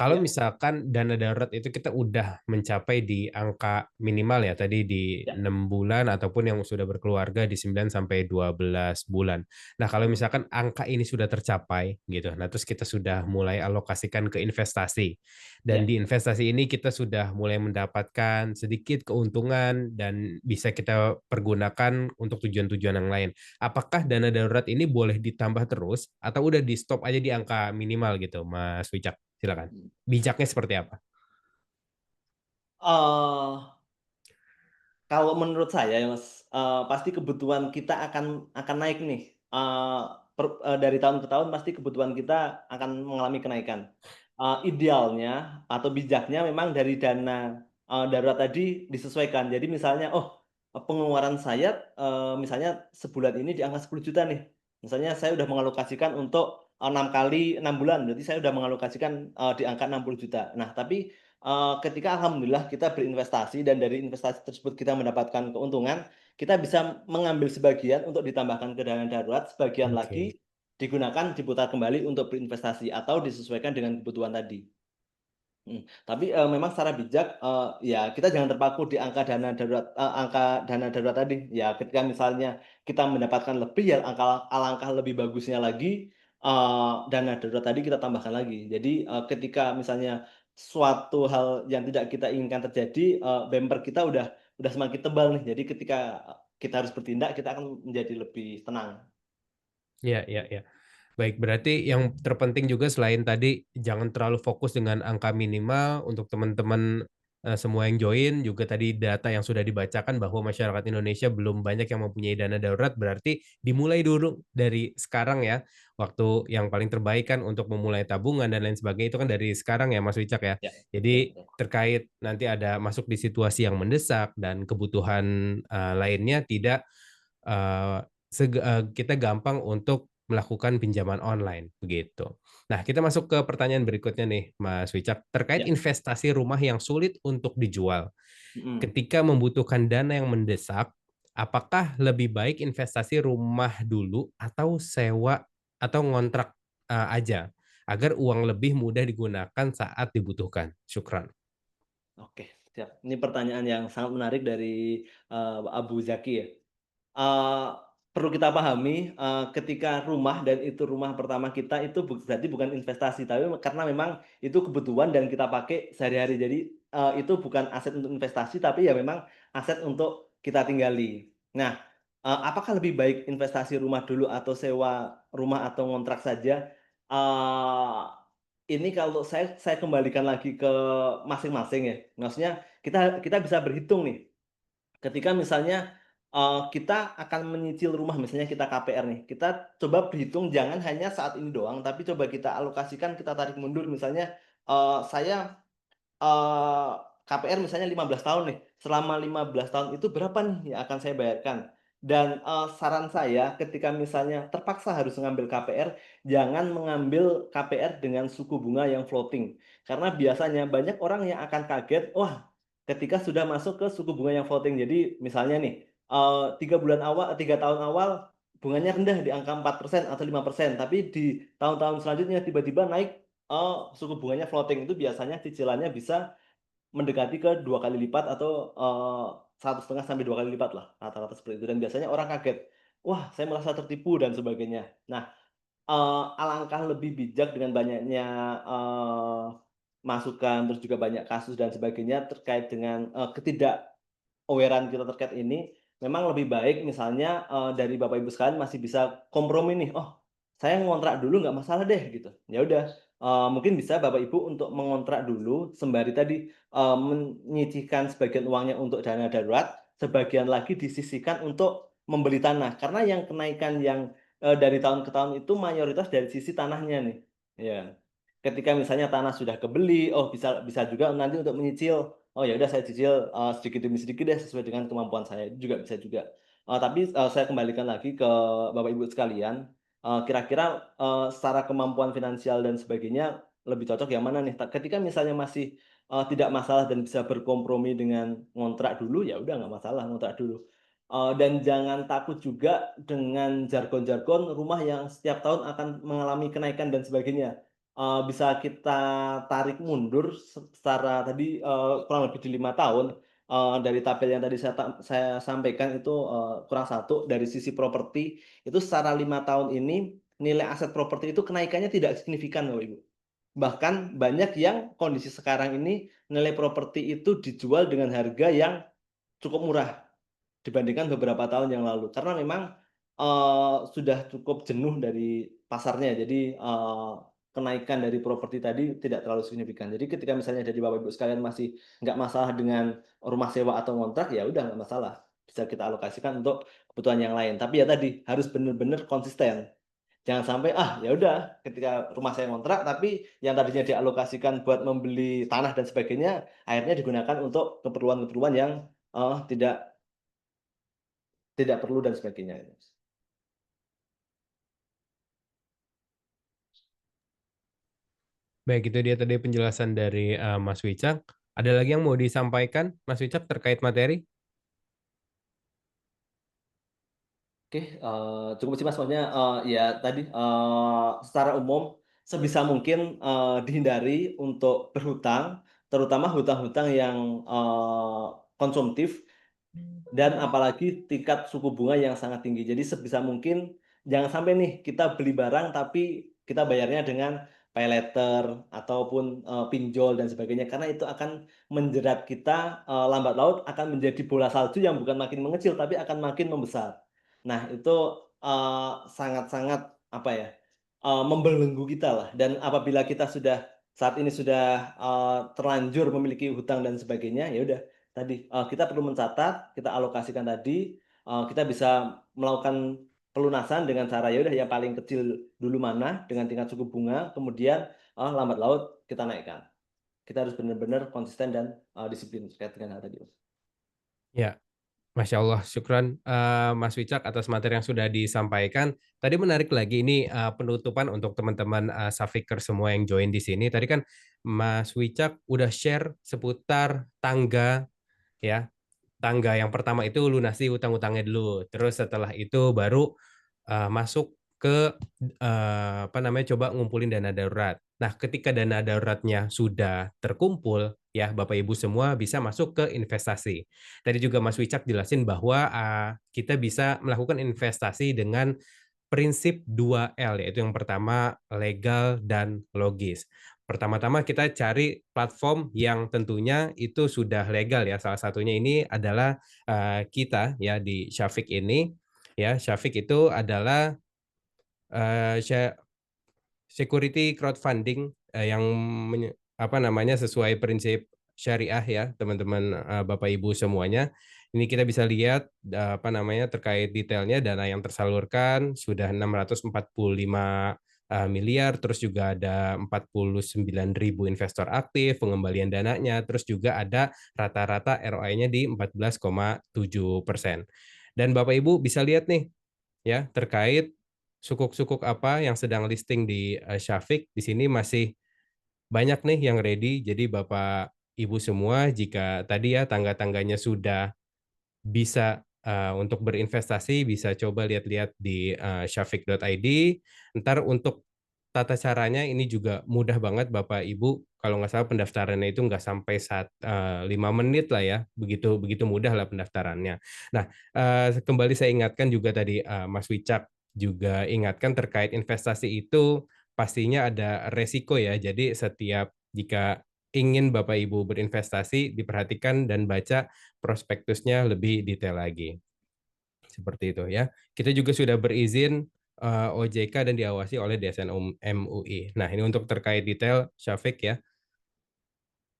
Kalau Ya, misalkan dana darurat itu kita udah mencapai di angka minimal ya tadi di ya. 6 bulan ataupun yang sudah berkeluarga di 9 sampai 12 bulan. Nah, kalau Hmm. misalkan angka ini sudah tercapai gitu. Nah, terus kita sudah mulai alokasikan ke investasi. Dan Ya. di investasi ini kita sudah mulai mendapatkan sedikit keuntungan dan bisa kita pergunakan untuk tujuan-tujuan yang lain. Apakah dana darurat ini boleh ditambah terus atau udah di stop aja di angka minimal gitu, Mas Wicak? Silakan. Bijaknya seperti apa? Eh, Kalau menurut saya ya Mas, pasti kebutuhan kita akan naik nih. dari tahun ke tahun pasti kebutuhan kita akan mengalami kenaikan. Idealnya atau bijaknya memang dari dana, darurat tadi disesuaikan. Jadi misalnya, pengeluaran saya, misalnya sebulan ini di angka 10 juta nih. Misalnya saya udah mengalokasikan untuk, 6 kali 6 bulan, berarti saya udah mengalokasikan, di angka 60 juta. Nah, tapi, ketika alhamdulillah kita berinvestasi dan dari investasi tersebut kita mendapatkan keuntungan, kita bisa mengambil sebagian untuk ditambahkan ke dana darurat, sebagian Oke. lagi digunakan diputar kembali untuk berinvestasi atau disesuaikan dengan kebutuhan tadi. Tapi, memang secara bijak, ya kita jangan terpaku di angka dana darurat tadi. Ya ketika misalnya kita mendapatkan lebih, ya alangkah lebih bagusnya lagi, dana darurat tadi kita tambahkan lagi. Jadi, ketika misalnya suatu hal yang tidak kita inginkan terjadi, bumper kita udah semakin tebal nih. Jadi ketika, kita harus bertindak, kita akan menjadi lebih tenang. Iya, iya, iya. Baik, berarti yang terpenting juga selain tadi jangan terlalu fokus dengan angka minimal untuk teman-teman, semua yang join, juga tadi data yang sudah dibacakan bahwa masyarakat Indonesia belum banyak yang mempunyai dana darurat, berarti dimulai dulu dari sekarang ya. Waktu yang paling terbaik kan untuk memulai tabungan dan lain sebagainya itu kan dari sekarang ya Mas Wicak ya. Ya, betul Jadi betul. terkait nanti ada masuk di situasi yang mendesak dan kebutuhan, lainnya tidak, kita gampang untuk melakukan pinjaman online, begitu. Nah, kita masuk ke pertanyaan berikutnya nih, Mas Wicak, terkait Ya, investasi rumah yang sulit untuk dijual. mhm. Ketika membutuhkan dana yang mendesak, apakah lebih baik investasi rumah dulu atau sewa atau ngontrak, aja, agar uang lebih mudah digunakan saat dibutuhkan? Syukran. Oke, siap. Ini pertanyaan yang sangat menarik dari, Abu Zaki ya. Eee, Perlu kita pahami, ketika rumah dan itu rumah pertama kita itu berarti bukan investasi, tapi karena memang itu kebutuhan dan kita pakai sehari-hari. Jadi, itu bukan aset untuk investasi, tapi ya memang aset untuk kita tinggali. Nah, apakah lebih baik investasi rumah dulu atau sewa rumah atau ngontrak saja? Eee, ini kalau saya kembalikan lagi ke masing-masing ya. Maksudnya kita bisa berhitung nih. Ketika misalnya, kita akan menyicil rumah, misalnya kita KPR nih, kita coba berhitung jangan hanya saat ini doang, tapi coba kita alokasikan, kita tarik mundur misalnya, saya KPR misalnya 15 tahun nih, selama 15 tahun itu berapa nih yang akan saya bayarkan? Dan, saran saya ketika misalnya terpaksa harus mengambil KPR, jangan mengambil KPR dengan suku bunga yang floating. Karena biasanya banyak orang yang akan kaget, wah ketika sudah masuk ke suku bunga yang floating. Jadi misalnya nih, 3 tahun awal bunganya rendah di angka 4% atau 5%, tapi di tahun-tahun selanjutnya tiba-tiba naik, suku bunganya floating. Itu biasanya cicilannya bisa mendekati ke 2 kali lipat atau, 1,5 sampai 2 kali lipat lah, rata-rata seperti itu dan biasanya orang kaget, "Wah, saya merasa tertipu," dan sebagainya. Nah, alangkah lebih bijak dengan banyaknya, masukan, terus juga banyak kasus dan sebagainya terkait dengan, awareness kita terkait ini, memang lebih baik misalnya, dari Bapak Ibu sekalian masih bisa kompromi nih, "Oh, saya ngontrak dulu nggak masalah deh," gitu. Ya udah, mungkin bisa Bapak Ibu untuk mengontrak dulu sembari tadi, menyisihkan sebagian uangnya untuk dana darurat, sebagian lagi disisihkan untuk membeli tanah. Karena yang kenaikan yang, dari tahun ke tahun itu mayoritas dari sisi tanahnya nih. Iya. Ketika misalnya tanah sudah kebeli, oh bisa bisa juga nanti untuk menyicil, oh ya udah saya cicil, sedikit demi sedikit deh sesuai dengan kemampuan saya, itu juga bisa juga. Tapi, saya kembalikan lagi ke Bapak Ibu sekalian, kira-kira, secara kemampuan finansial dan sebagainya lebih cocok yang mana nih? Ketika misalnya masih, tidak masalah dan bisa berkompromi dengan ngontrak dulu, ya udah nggak masalah ngontrak dulu. Dan jangan takut juga dengan jargon-jargon rumah yang setiap tahun akan mengalami kenaikan dan sebagainya. Bisa kita tarik mundur secara tadi, kurang lebih di 5 tahun, dari tabel yang tadi saya sampaikan itu, kurang satu dari sisi properti, itu secara 5 tahun ini nilai aset properti itu kenaikannya tidak signifikan Bapak Ibu. Bahkan banyak yang kondisi sekarang ini nilai properti itu dijual dengan harga yang cukup murah. Dibandingkan beberapa tahun yang lalu. Karena memang, sudah cukup jenuh dari pasarnya. Jadi, kenaikan dari properti tadi tidak terlalu signifikan. Jadi ketika misalnya dari Bapak Ibu sekalian masih nggak masalah dengan rumah sewa atau ngontrak, ya udah nggak masalah. Bisa kita alokasikan untuk kebutuhan yang lain. Tapi ya tadi, harus benar-benar konsisten. Jangan sampai, ya udah ketika rumah saya ngontrak, tapi yang tadinya dialokasikan buat membeli tanah dan sebagainya, akhirnya digunakan untuk keperluan-keperluan yang, tidak tidak perlu dan sebagainya, gitu, Mas. Baik, itu dia tadi penjelasan dari, Mas Wicak. Ada lagi yang mau disampaikan, Mas Wicak, terkait materi? Oke, cukup sih Mas, maksudnya, ya tadi, secara umum sebisa mungkin, dihindari untuk berhutang, terutama hutang-hutang yang, konsumtif dan apalagi tingkat suku bunga yang sangat tinggi. Jadi sebisa mungkin jangan sampai nih kita beli barang tapi kita bayarnya dengan pay later ataupun, pinjol dan sebagainya, karena itu akan menjerat kita, lambat laun akan menjadi bola salju yang bukan makin mengecil tapi akan makin membesar. Nah itu, sangat-sangat apa ya, membelenggu kita lah, dan apabila kita sudah saat ini sudah, terlanjur memiliki hutang dan sebagainya, ya udah tadi, kita perlu mencatat, kita alokasikan tadi, kita bisa melakukan pelunasan dengan cara ya udah yang paling kecil dulu mana dengan tingkat suku bunga, kemudian, lambat laun kita naikkan. Kita harus benar-benar konsisten dan, disiplin terkait dengan hal tadi, Mas. Ya. Masya Allah, syukran, Mas Wicak atas materi yang sudah disampaikan. Tadi menarik lagi ini, penutupan untuk teman-teman, Safikers semua yang join di sini. Tadi kan Mas Wicak udah share seputar tangga ya, tangga yang pertama itu lunasi hutang-hutangnya dulu, terus setelah itu baru, masuk ke, apa namanya, coba ngumpulin dana darurat. Nah, ketika dana daruratnya sudah terkumpul, ya Bapak Ibu semua bisa masuk ke investasi. Tadi juga Mas Wicak jelasin bahwa, kita bisa melakukan investasi dengan prinsip 2L, yaitu yang pertama legal dan logis. Pertama-tama kita cari platform yang tentunya itu sudah legal ya, salah satunya ini adalah, kita ya di Syafik ini, ya. Syafik itu adalah, eee, sya security crowdfunding, yang apa namanya, sesuai prinsip syariah ya, teman-teman, Bapak Ibu semuanya. Ini kita bisa lihat, apa namanya, terkait detailnya dana yang tersalurkan sudah 645, miliar, terus juga ada 49.000 investor aktif, pengembalian dananya, terus juga ada rata-rata ROI-nya di 14,7%. Dan Bapak Ibu bisa lihat nih, ya, terkait sukuk-sukuk apa yang sedang listing di, Syafik, di sini masih banyak nih yang ready. Jadi Bapak Ibu semua jika tadi ya tangga-tangganya sudah bisa, untuk berinvestasi bisa coba lihat-lihat di, syafiq.id. Entar untuk tata caranya ini juga mudah banget Bapak Ibu, kalau nggak salah pendaftarannya itu nggak sampai 5 menit lah ya, begitu begitu mudah lah pendaftarannya. Nah, kembali saya ingatkan juga tadi, Mas Wicak juga ingatkan terkait investasi itu pastinya ada resiko ya. Jadi setiap jika ingin Bapak Ibu berinvestasi, diperhatikan dan baca prospektusnya lebih detail lagi, seperti itu ya. Kita juga sudah berizin, OJK dan diawasi oleh DSN MUI. Nah, ini untuk terkait detail Syafiq ya,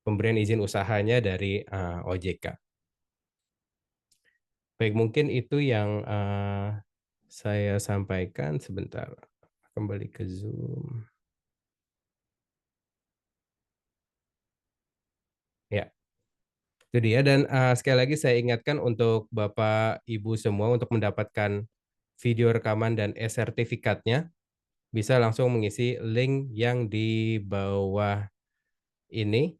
pemberian izin usahanya dari, OJK. Baik, mungkin itu yang, saya sampaikan. Sebentar, kembali ke Zoom. Ya, itu dia dan, sekali lagi saya ingatkan untuk Bapak Ibu semua untuk mendapatkan video rekaman dan e-sertifikatnya, bisa langsung mengisi link yang di bawah ini.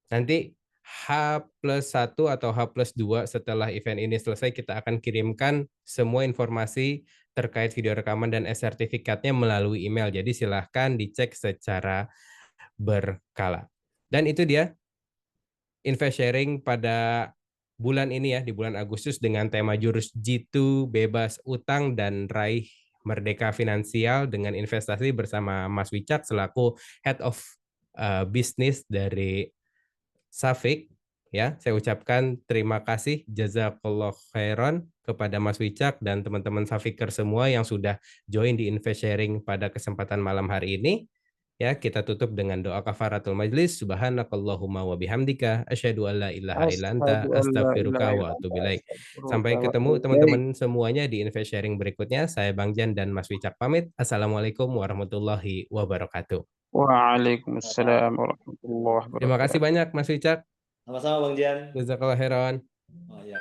Nanti H+1 atau H+2 setelah event ini selesai, kita akan kirimkan semua informasi terkait video rekaman dan e-sertifikatnya melalui email. Jadi silahkan dicek secara berkala. Dan itu dia invest sharing pada bulan ini ya, di bulan Agustus dengan tema Jurus Jitu Bebas Utang dan Raih Merdeka Finansial dengan investasi bersama Mas Wicak selaku Head of Business dari Safik. Ya, saya ucapkan terima kasih jazakallah khairan kepada Mas Wicak dan teman-teman Safiker semua yang sudah join di invest sharing pada kesempatan malam hari ini. Ya, kita tutup dengan doa kafaratul majlis. Subhanakallahumma wa bihamdika asyhadu an la ilaha illa anta Asyhadu an la ilaha astaghfiruka wa illallah atubu ilaik. astaghfiruka Sampai wa ketemu atubu ilaik. teman-teman semuanya di Invest Sharing berikutnya. Saya Bang Jan dan Mas Wicak pamit. Assalamualaikum warahmatullahi wabarakatuh. Waalaikumsalam warahmatullahi Terima kasih wabarakatuh. banyak Mas Wicak. Sama-sama Bang Jan. Jazakallah khairan. Oh, iya.